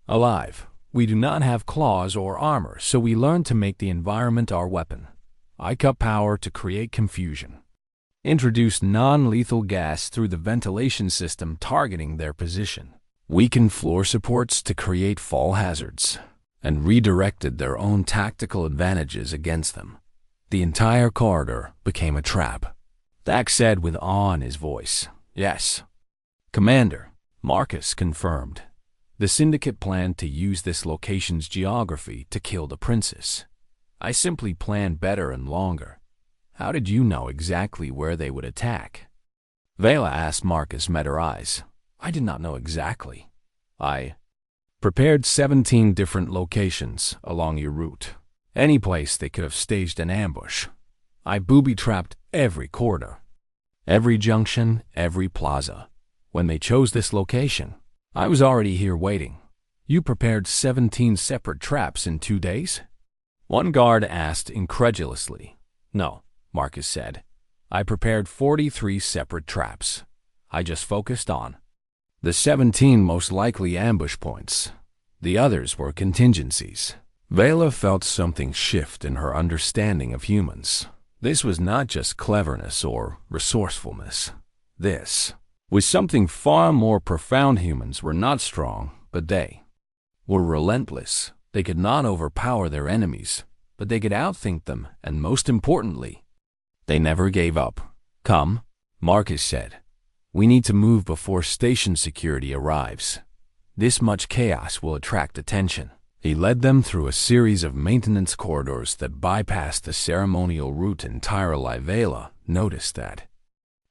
alive. We do not have claws or armor, so we learned to make the environment our weapon. I cut power to create confusion. Introduced non-lethal gas through the ventilation system targeting their position. Weakened floor supports to create fall hazards, and redirected their own tactical advantages against them. The entire corridor became a trap. Thax said with awe in his voice. Yes, Commander, Marcus confirmed. The Syndicate planned to use this location's geography to kill the princess. I simply planned better and longer. How did you know exactly where they would attack? Vela asked. Marcus met her eyes. I did not know exactly. I prepared 17 different locations along your route. Any place they could have staged an ambush. I booby-trapped every corridor, every junction, every plaza. When they chose this location, I was already here waiting. You prepared 17 separate traps in 2 days? One guard asked incredulously. No, Marcus said. I prepared 43 separate traps. I just focused on the 17 most likely ambush points. The others were contingencies. Vela felt something shift in her understanding of humans. This was not just cleverness or resourcefulness. This was something far more profound. Humans were not strong, but they were relentless. They could not overpower their enemies, but they could outthink them, and most importantly, they never gave up. Come, Marcus said. We need to move before station security arrives. This much chaos will attract attention. He led them through a series of maintenance corridors that bypassed the ceremonial route entirely. Vela noticed that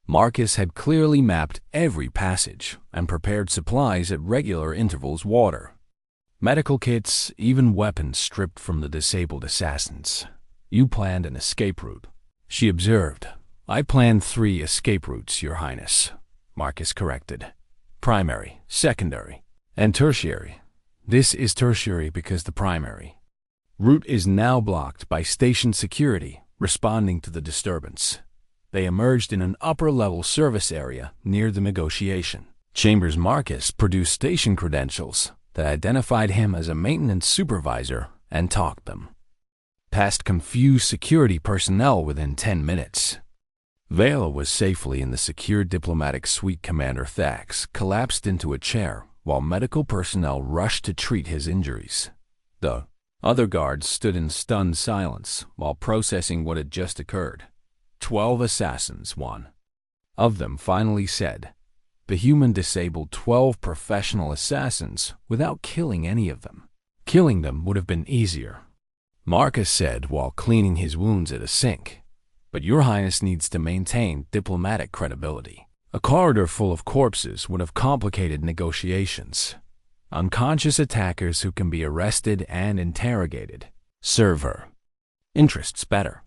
Marcus had clearly mapped every passage and prepared supplies at regular intervals: water, medical kits, even weapons stripped from the disabled assassins. You planned an escape route, she observed. I planned 3 escape routes, Your Highness, Marcus corrected. Primary, secondary, and tertiary. This is tertiary because the primary route is now blocked by station security responding to the disturbance. They emerged in an upper-level service area near the negotiation chambers. Marcus produced station credentials that identified him as a maintenance supervisor and talked them past confused security personnel within 10 minutes. Vela was safely in the secure diplomatic suite. Commander Thax collapsed into a chair while medical personnel rushed to treat his injuries. The other guards stood in stunned silence while processing what had just occurred. 12 assassins, one of them finally said. The human disabled 12 professional assassins without killing any of them. Killing them would have been easier, Marcus said while cleaning his wounds at a sink. But Your Highness needs to maintain diplomatic credibility. A corridor full of corpses would have complicated negotiations. Unconscious attackers who can be arrested and interrogated serve her interests better.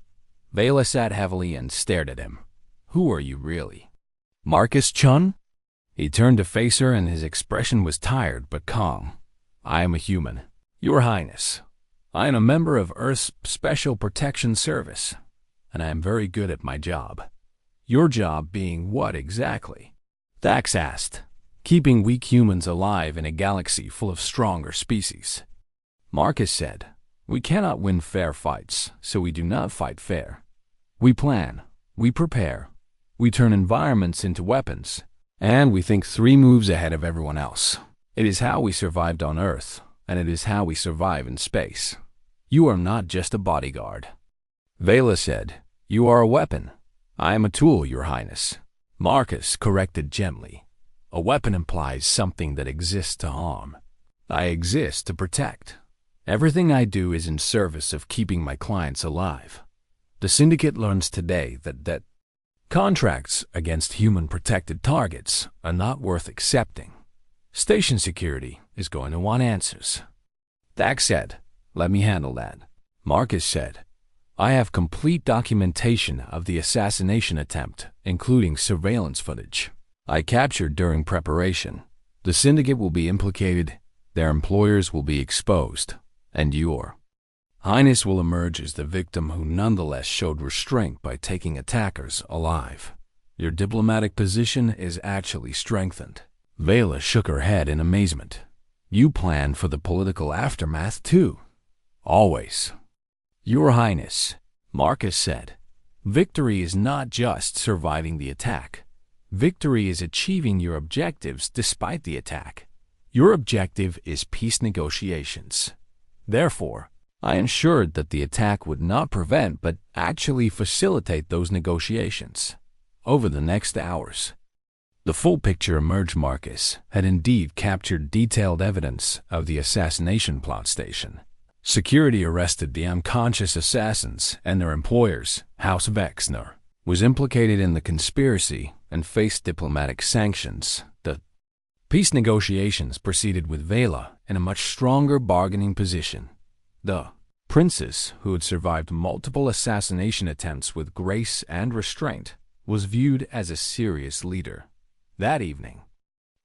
Vela sat heavily and stared at him. Who are you really? Marcus Chun? He turned to face her and his expression was tired but calm. I am a human. Your Highness, I am a member of Earth's Special Protection Service, and I am very good at my job. Your job being what exactly? Thax asked. Keeping weak humans alive in a galaxy full of stronger species. Marcus said, we cannot win fair fights, so we do not fight fair. We plan, we prepare, we turn environments into weapons, and we think 3 moves ahead of everyone else. It is how we survived on Earth, and it is how we survive in space. You are not just a bodyguard. Vela said, you are a weapon. I am a tool, Your Highness. Marcus corrected gently. A weapon implies something that exists to harm. I exist to protect. Everything I do is in service of keeping my clients alive. The Syndicate learns today that contracts against human-protected targets are not worth accepting. Station security is going to want answers. Thax said, let me handle that. Marcus said, I have complete documentation of the assassination attempt, including surveillance footage I captured during preparation. The Syndicate will be implicated, their employers will be exposed, and your Highness will emerge as the victim who nonetheless showed restraint by taking attackers alive. Your diplomatic position is actually strengthened. Vela shook her head in amazement. You plan for the political aftermath too. Always. Your Highness, Marcus said, victory is not just surviving the attack. Victory is achieving your objectives despite the attack. Your objective is peace negotiations. Therefore, I ensured that the attack would not prevent but actually facilitate those negotiations. Over the next hours, the full picture emerged. Marcus had indeed captured detailed evidence of the assassination plot station. Security arrested the unconscious assassins and their employers. House Vexner was implicated in the conspiracy and faced diplomatic sanctions. The peace negotiations proceeded with Vela in a much stronger bargaining position. The princess, who had survived multiple assassination attempts with grace and restraint, was viewed as a serious leader. That evening,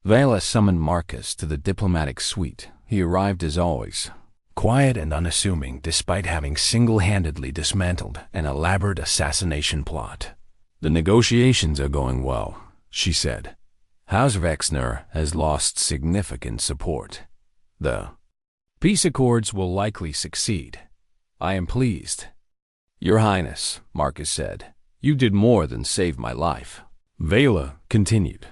Vela summoned Marcus to the diplomatic suite. He arrived as always, quiet and unassuming despite having single-handedly dismantled an elaborate assassination plot. The negotiations are going well, she said. House Vexner has lost significant support. The peace accords will likely succeed. I am pleased. Your Highness, Marcus said, you did more than save my life. Vela continued,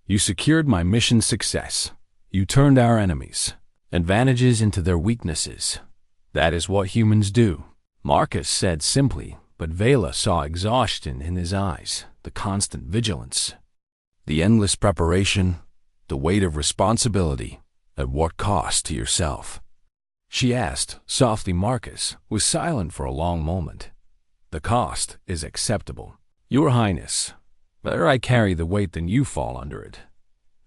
you secured my mission's success. You turned our enemies' advantages into their weaknesses. That is what humans do. Marcus said simply, but Vela saw exhaustion in his eyes, the constant vigilance, the endless preparation, the weight of responsibility. At what cost to yourself? She asked softly. Marcus was silent for a long moment. The cost is acceptable. Your Highness, better I carry the weight than you fall under it.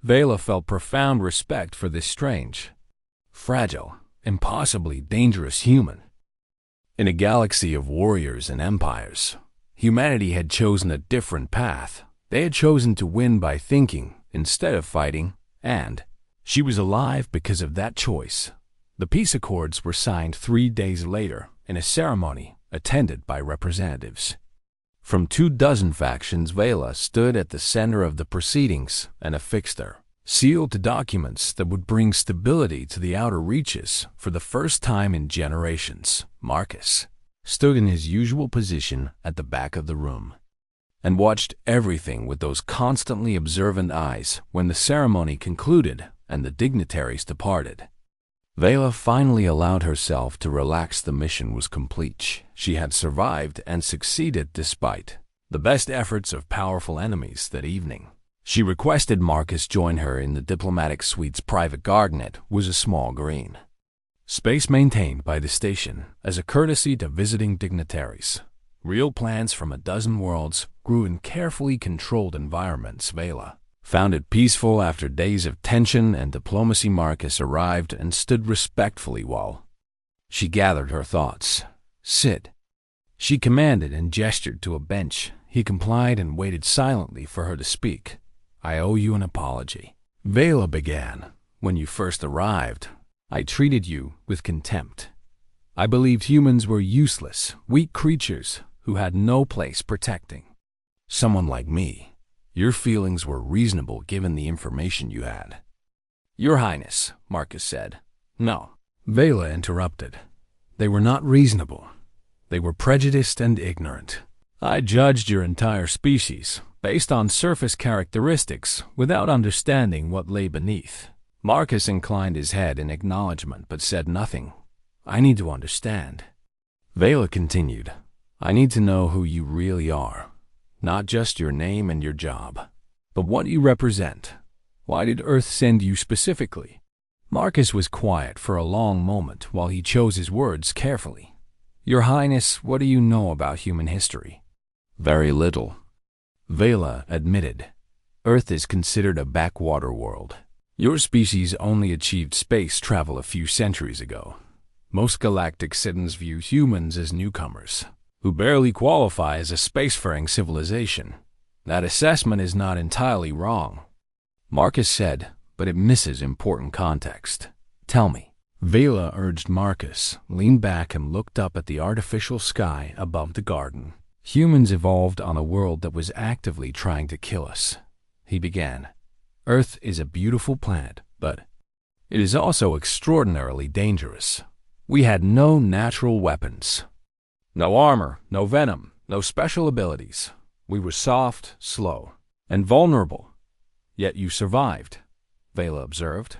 Vela felt profound respect for this strange, fragile, impossibly dangerous human. In a galaxy of warriors and empires, humanity had chosen a different path. They had chosen to win by thinking instead of fighting, and she was alive because of that choice. The peace accords were signed 3 days later in a ceremony attended by representatives from 24 factions. Vela stood at the center of the proceedings and affixed their seal to documents that would bring stability to the outer reaches for the first time in generations. Marcus stood in his usual position at the back of the room and watched everything with those constantly observant eyes. When the ceremony concluded and the dignitaries departed, Vela finally allowed herself to relax. The mission was complete. She had survived and succeeded despite the best efforts of powerful enemies. That evening, she requested Marcus join her in the diplomatic suite's private garden. It was a small green space maintained by the station as a courtesy to visiting dignitaries. Real plants from a dozen worlds grew in carefully controlled environments. Vela found it peaceful after days of tension and diplomacy. Marcus arrived and stood respectfully while she gathered her thoughts. Sit, She commanded and gestured to a bench. He complied and waited silently for her to speak. "I owe you an apology," Vela began. "When you first arrived, I treated you with contempt. I believed humans were useless, weak creatures who had no place protecting someone like me. Your feelings were reasonable given the information you had." "Your Highness," Marcus said. "No," Vela interrupted. "They were not reasonable. They were prejudiced and ignorant. I judged your entire species based on surface characteristics without understanding what lay beneath." Marcus inclined his head in acknowledgement but said nothing. "I need to understand." Vela continued. "I need to know who you really are. Not just your name and your job, but what you represent. Why did Earth send you specifically?" Marcus was quiet for a long moment while he chose his words carefully. "Your Highness, what do you know about human history?" "Very little," Vela admitted. "Earth is considered a backwater world. Your species only achieved space travel a few centuries ago. Most galactic citizens view humans as newcomers, who barely qualify as a spacefaring civilization. That assessment is not entirely wrong," Marcus said, "but it misses important context. Tell me." Vela urged Marcus, leaned back and looked up at the artificial sky above the garden. "Humans evolved on a world that was actively trying to kill us," he began. "Earth is a beautiful planet, but it is also extraordinarily dangerous. We had no natural weapons. No armor, no venom, no special abilities. We were soft, slow, and vulnerable. Yet you survived," Vela observed.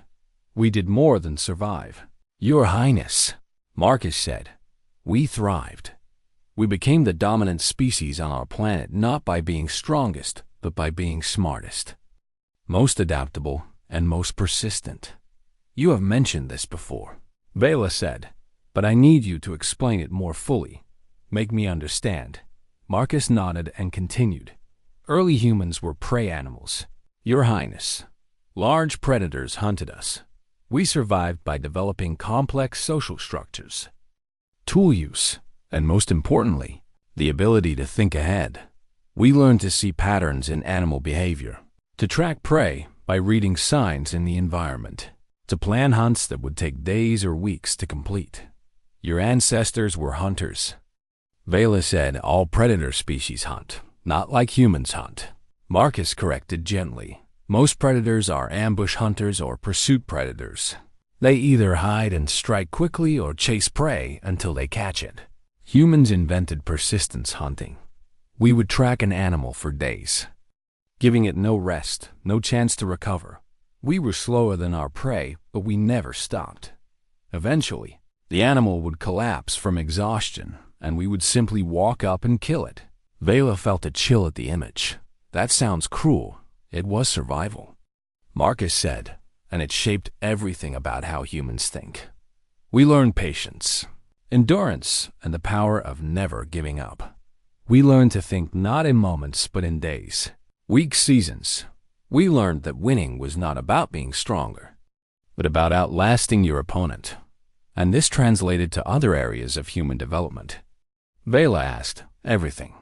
"We did more than survive." "Your Highness," Marcus said, "we thrived. We became the dominant species on our planet not by being strongest, but by being smartest, most adaptable, and most persistent. You have mentioned this before," Vela said, "but I need you to explain it more fully. Make me understand." Marcus nodded and continued. "Early humans were prey animals. Your Highness, large predators hunted us. We survived by developing complex social structures, tool use, and most importantly, the ability to think ahead. We learned to see patterns in animal behavior, to track prey by reading signs in the environment, to plan hunts that would take days or weeks to complete. Your ancestors were hunters." Vela said, "All predator species hunt, not like humans hunt." Marcus corrected gently. "Most predators are ambush hunters or pursuit predators. They either hide and strike quickly or chase prey until they catch it. Humans invented persistence hunting. We would track an animal for days, giving it no rest, no chance to recover. We were slower than our prey, but we never stopped. Eventually, the animal would collapse from exhaustion, and we would simply walk up and kill it." Vela felt a chill at the image. "That sounds cruel." "It was survival," Marcus said, "and it shaped everything about how humans think. We learned patience, endurance, and the power of never giving up. We learned to think not in moments but in days, weeks, seasons. We learned that winning was not about being stronger, but about outlasting your opponent. And this translated to other areas of human development." Vela asked, "Everything?"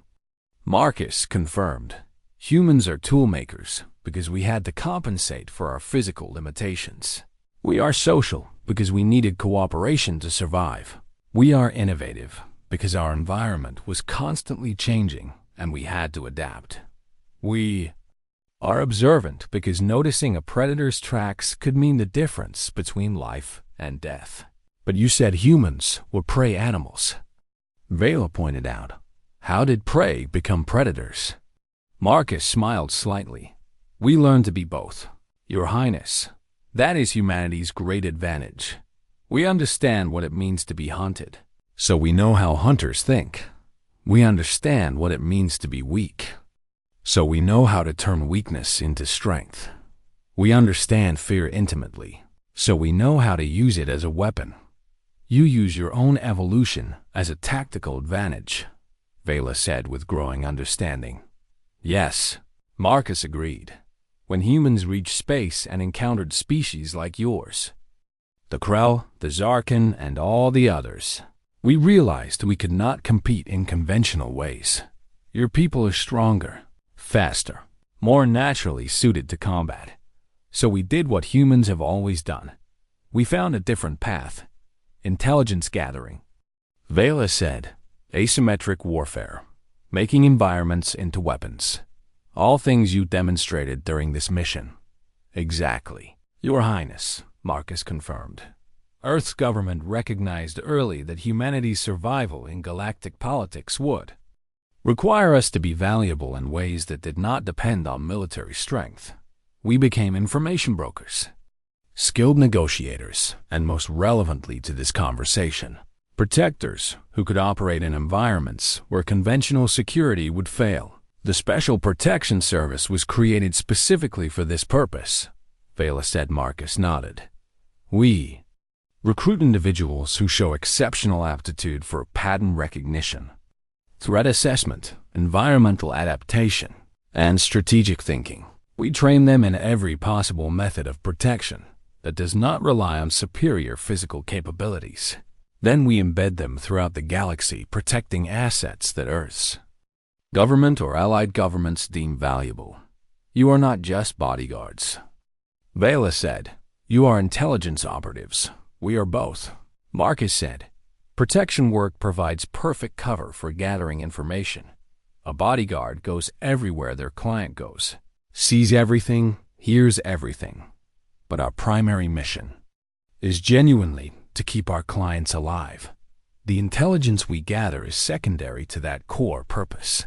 Marcus confirmed. "Humans are tool makers because we had to compensate for our physical limitations. We are social because we needed cooperation to survive. We are innovative because our environment was constantly changing and we had to adapt. We are observant because noticing a predator's tracks could mean the difference between life and death." "But you said humans were prey animals," Vela pointed out. "How did prey become predators?" Marcus smiled slightly. "We learned to be both, Your Highness. That is humanity's great advantage. We understand what it means to be hunted, so we know how hunters think. We understand what it means to be weak, so we know how to turn weakness into strength. We understand fear intimately, so we know how to use it as a weapon. You use your own evolution as a tactical advantage," Vela said with growing understanding. "Yes," Marcus agreed. "When humans reached space and encountered species like yours, the Krell, the Zarkin, and all the others, We realized we could not compete in conventional ways. Your people are stronger, faster, more naturally suited to combat. So we did what humans have always done. We found a different path. Intelligence gathering. Vela said, asymmetric warfare, making environments into weapons. All things you demonstrated during this mission. Exactly. Your Highness, Marcus confirmed. Earth's government recognized early that humanity's survival in galactic politics would require us to be valuable in ways that did not depend on military strength. We became information brokers, skilled negotiators, and most relevantly to this conversation, protectors who could operate in environments where conventional security would fail. The Special Protection Service was created specifically for this purpose, Vela said. Marcus nodded. We recruit individuals who show exceptional aptitude for pattern recognition, threat assessment, environmental adaptation, and strategic thinking. We train them in every possible method of protection that does not rely on superior physical capabilities. Then we embed them throughout the galaxy, protecting assets that Earth's government or allied governments deem valuable. You are not just bodyguards, Vela said. You are intelligence operatives. We are both. Marcus said, protection work provides perfect cover for gathering information. A bodyguard goes everywhere their client goes, sees everything, hears everything. But our primary mission is genuinely to keep our clients alive. The intelligence we gather is secondary to that core purpose.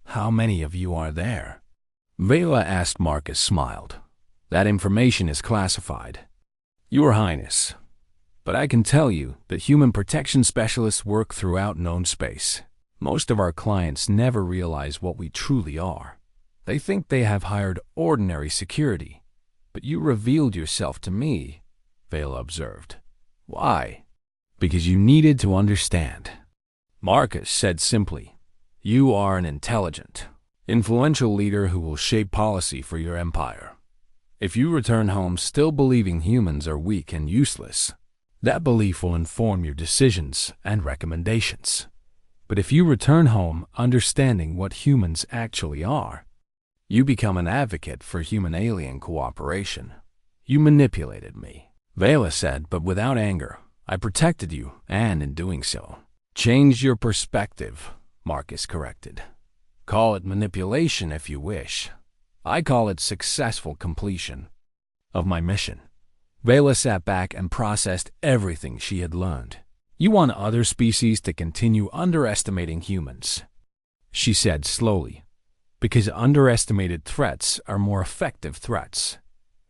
How many of you are there? Vela asked. Marcus smiled. That information is classified, Your Highness. But I can tell you that human protection specialists work throughout known space. Most of our clients never realize what we truly are. They think they have hired ordinary security. But you revealed yourself to me, Vela observed. Why? Because you needed to understand. Marcus said simply, you are an intelligent, influential leader who will shape policy for your empire. If you return home still believing humans are weak and useless, that belief will inform your decisions and recommendations. But if you return home understanding what humans actually are, you become an advocate for human-alien cooperation. You manipulated me, Vela said, but without anger. I protected you, and in doing so, changed your perspective, Marcus corrected. Call it manipulation if you wish. I call it successful completion of my mission. Vela sat back and processed everything she had learned. You want other species to continue underestimating humans, she said slowly, because underestimated threats are more effective threats.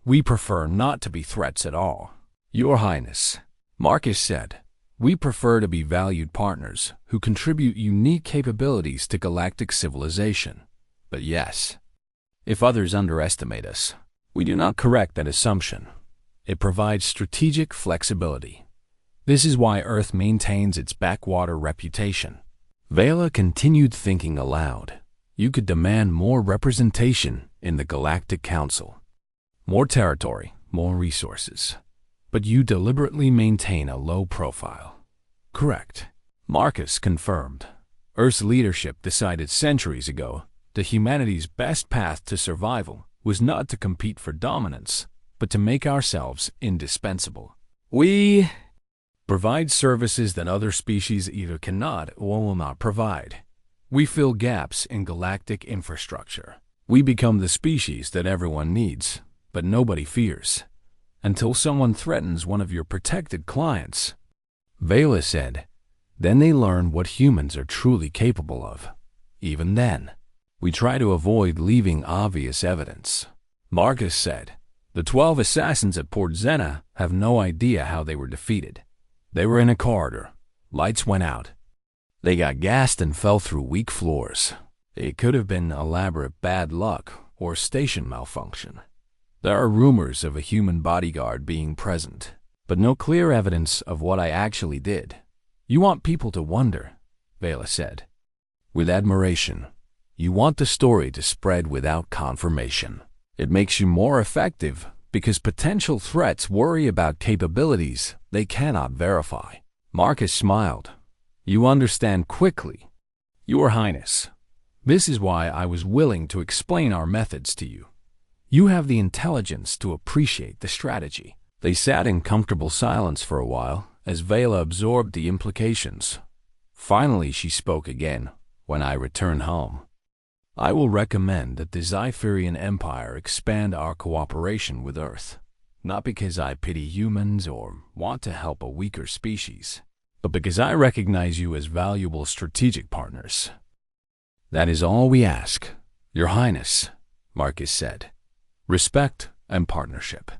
We prefer not to be threats at all. Your Highness, Marcus said, we prefer to be valued partners who contribute unique capabilities to galactic civilization. But yes, if others underestimate us, we do not correct that assumption. It provides strategic flexibility. This is why Earth maintains its backwater reputation. Vela continued thinking aloud. You could demand more representation in the Galactic Council, more territory, more resources. But you deliberately maintain a low profile. Correct. Marcus confirmed. Earth's leadership decided centuries ago that humanity's best path to survival was not to compete for dominance, but to make ourselves indispensable. We provide services that other species either cannot or will not provide. We fill gaps in galactic infrastructure. We become the species that everyone needs, but nobody fears, until someone threatens one of your protected clients. Vela said, then they learn what humans are truly capable of. Even then, we try to avoid leaving obvious evidence. Marcus said, the 12 assassins at Port Zena have no idea how they were defeated. They were in a corridor. Lights went out. They got gassed and fell through weak floors. It could have been elaborate bad luck or station malfunction. There are rumors of a human bodyguard being present, but no clear evidence of what I actually did. You want people to wonder, Vela said. With admiration, you want the story to spread without confirmation. It makes you more effective because potential threats worry about capabilities they cannot verify. Marcus smiled. You understand quickly. Your Highness, this is why I was willing to explain our methods to you. You have the intelligence to appreciate the strategy. They sat in comfortable silence for a while as Vela absorbed the implications. Finally, she spoke again when I returned home. I will recommend that the Zyphirian Empire expand our cooperation with Earth, not because I pity humans or want to help a weaker species, but because I recognize you as valuable strategic partners. That is all we ask, Your Highness, Marcus said. Respect and partnership.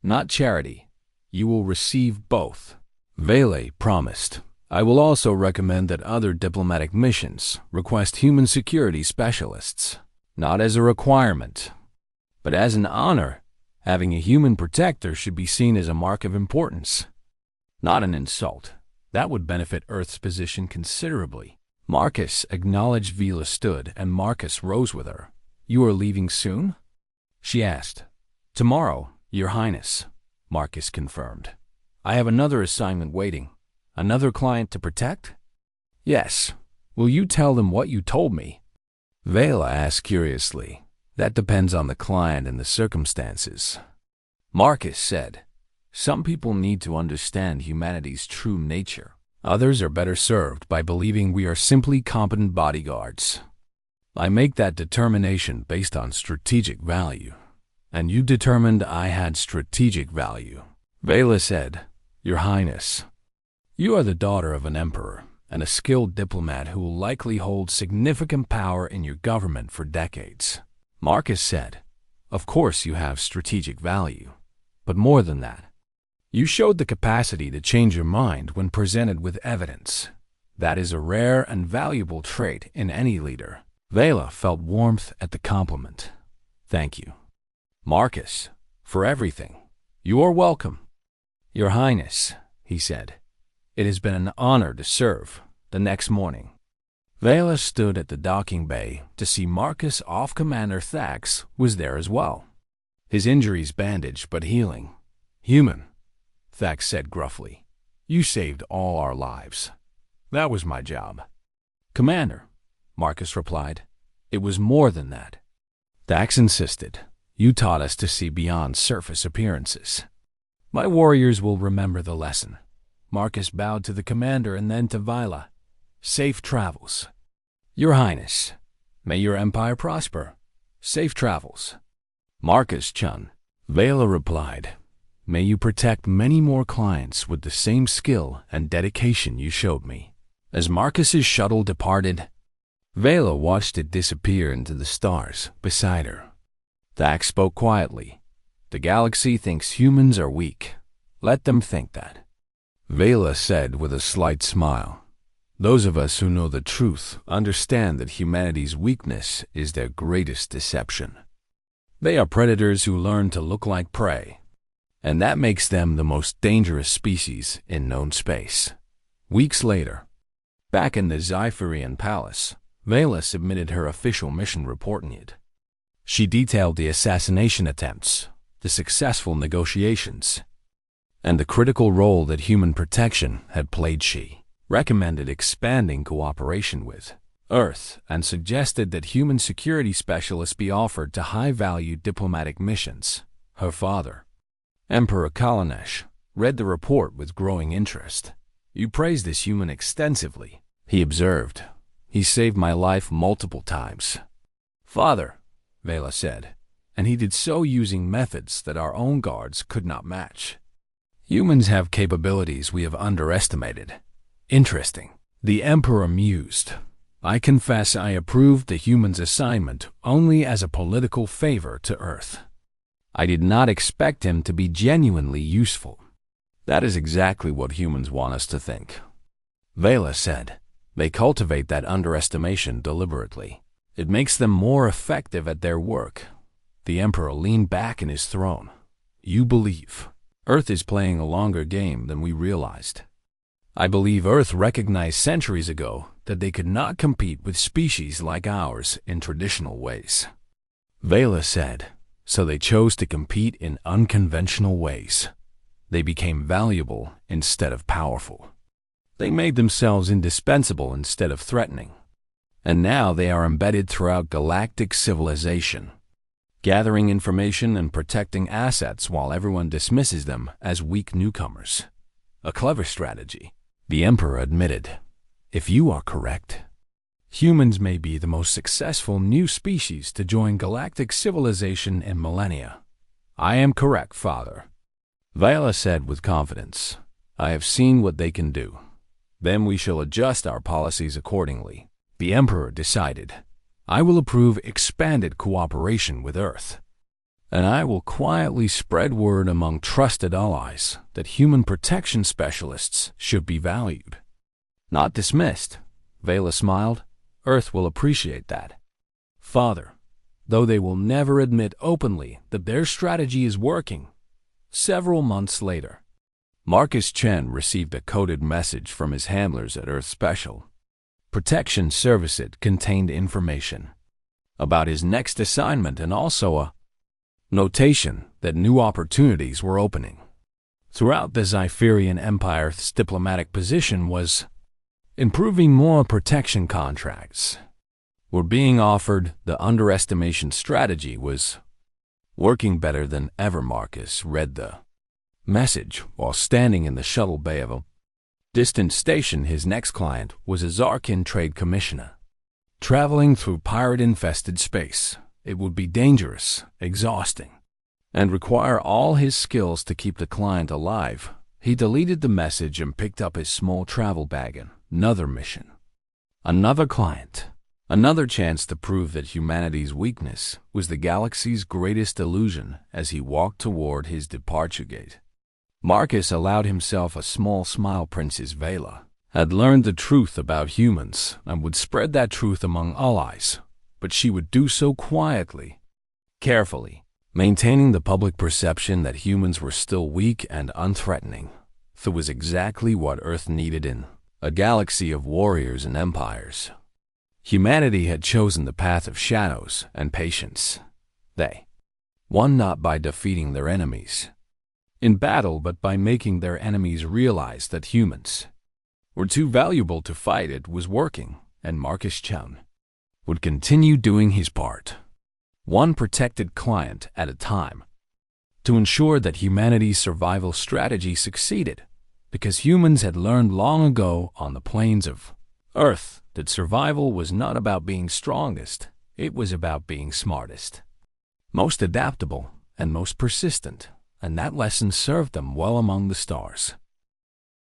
Not charity. You will receive both. Vele promised. I will also recommend that other diplomatic missions request human security specialists, not as a requirement, but as an honor. Having a human protector should be seen as a mark of importance, not an insult. That would benefit Earth's position considerably. Marcus acknowledged Vela stood, and Marcus rose with her. You are leaving soon? She asked. Tomorrow, Your Highness, Marcus confirmed. I have another assignment waiting. Another client to protect? Yes. Will you tell them what you told me? Vela asked curiously. That depends on the client and the circumstances. Marcus said, some people need to understand humanity's true nature. Others are better served by believing we are simply competent bodyguards. I make that determination based on strategic value. And you determined I had strategic value. Vela said, Your Highness, you are the daughter of an emperor and a skilled diplomat who will likely hold significant power in your government for decades. Marcus said, of course you have strategic value, but more than that. You showed the capacity to change your mind when presented with evidence. That is a rare and valuable trait in any leader. Vela felt warmth at the compliment. Thank you, Marcus, for everything. You are welcome. Your Highness, he said, it has been an honor to serve. The next morning, Vela stood at the docking bay to see Marcus off Commander Thax was there as well. His injuries bandaged but healing. Human, Thax said gruffly. You saved all our lives. That was my job. Commander, Marcus replied. It was more than that. Thax insisted. You taught us to see beyond surface appearances. My warriors will remember the lesson. Marcus bowed to the commander and then to Vela. Safe travels. Your Highness, may your empire prosper. Safe travels. Marcus Chun, Vela replied. May you protect many more clients with the same skill and dedication you showed me. As Marcus's shuttle departed, Vela watched it disappear into the stars beside her. Thax spoke quietly. The galaxy thinks humans are weak. Let them think that. Vela said with a slight smile. Those of us who know the truth understand that humanity's weakness is their greatest deception. They are predators who learn to look like prey, and that makes them the most dangerous species in known space. Weeks later, back in the Zyphirian palace, Vela submitted her official mission report in it. She detailed the assassination attempts, the successful negotiations, and the critical role that human protection had played. She recommended expanding cooperation with Earth and suggested that human security specialists be offered to high-value diplomatic missions. Her father, Emperor Kalanesh, read the report with growing interest. You praised this human extensively, he observed. He saved my life multiple times. Father, Vela said, and he did so using methods that our own guards could not match. Humans have capabilities we have underestimated. Interesting. The Emperor mused. I confess I approved the human's assignment only as a political favor to Earth. I did not expect him to be genuinely useful. That is exactly what humans want us to think. Vela said. They cultivate that underestimation deliberately. It makes them more effective at their work. The Emperor leaned back in his throne. You believe Earth is playing a longer game than we realized. I believe Earth recognized centuries ago that they could not compete with species like ours in traditional ways. Vela said, so they chose to compete in unconventional ways. They became valuable instead of powerful. They made themselves indispensable instead of threatening. And now they are embedded throughout galactic civilization, gathering information and protecting assets while everyone dismisses them as weak newcomers. A clever strategy, the Emperor admitted. If you are correct, humans may be the most successful new species to join galactic civilization in millennia. I am correct, Father, Vela said with confidence. I have seen what they can do. Then we shall adjust our policies accordingly. The Emperor decided. I will approve expanded cooperation with Earth, and I will quietly spread word among trusted allies that human protection specialists should be valued, not dismissed. Vela smiled. Earth will appreciate that, Father, though they will never admit openly that their strategy is working. Several months later, Marcus Chen received a coded message from his handlers at Earth Special Protection Service. It contained information about his next assignment and also a notation that new opportunities were opening. Throughout the Zypherian Empire's diplomatic position was improving. More protection contracts were being offered. The underestimation strategy was working better than ever. Marcus read the message while standing in the shuttle bay of a distant station. His next client was a Zarkin trade commissioner. Traveling through pirate-infested space, it would be dangerous, exhausting, and require all his skills to keep the client alive. He deleted the message and picked up his small travel bag. Another mission, another client, another chance to prove that humanity's weakness was the galaxy's greatest illusion. As he walked toward his departure gate, Marcus allowed himself a small smile. Princess Vela had learned the truth about humans and would spread that truth among allies, but she would do so quietly, carefully, maintaining the public perception that humans were still weak and unthreatening. That was exactly what Earth needed in a galaxy of warriors and empires. Humanity had chosen the path of shadows and patience. They won not by defeating their enemies in battle, but by making their enemies realize that humans were too valuable to fight. It was working, and Marcus Chen would continue doing his part, one protected client at a time, to ensure that humanity's survival strategy succeeded, because humans had learned long ago on the plains of Earth that survival was not about being strongest, it was about being smartest, most adaptable, and most persistent. And that lesson served them well among the stars.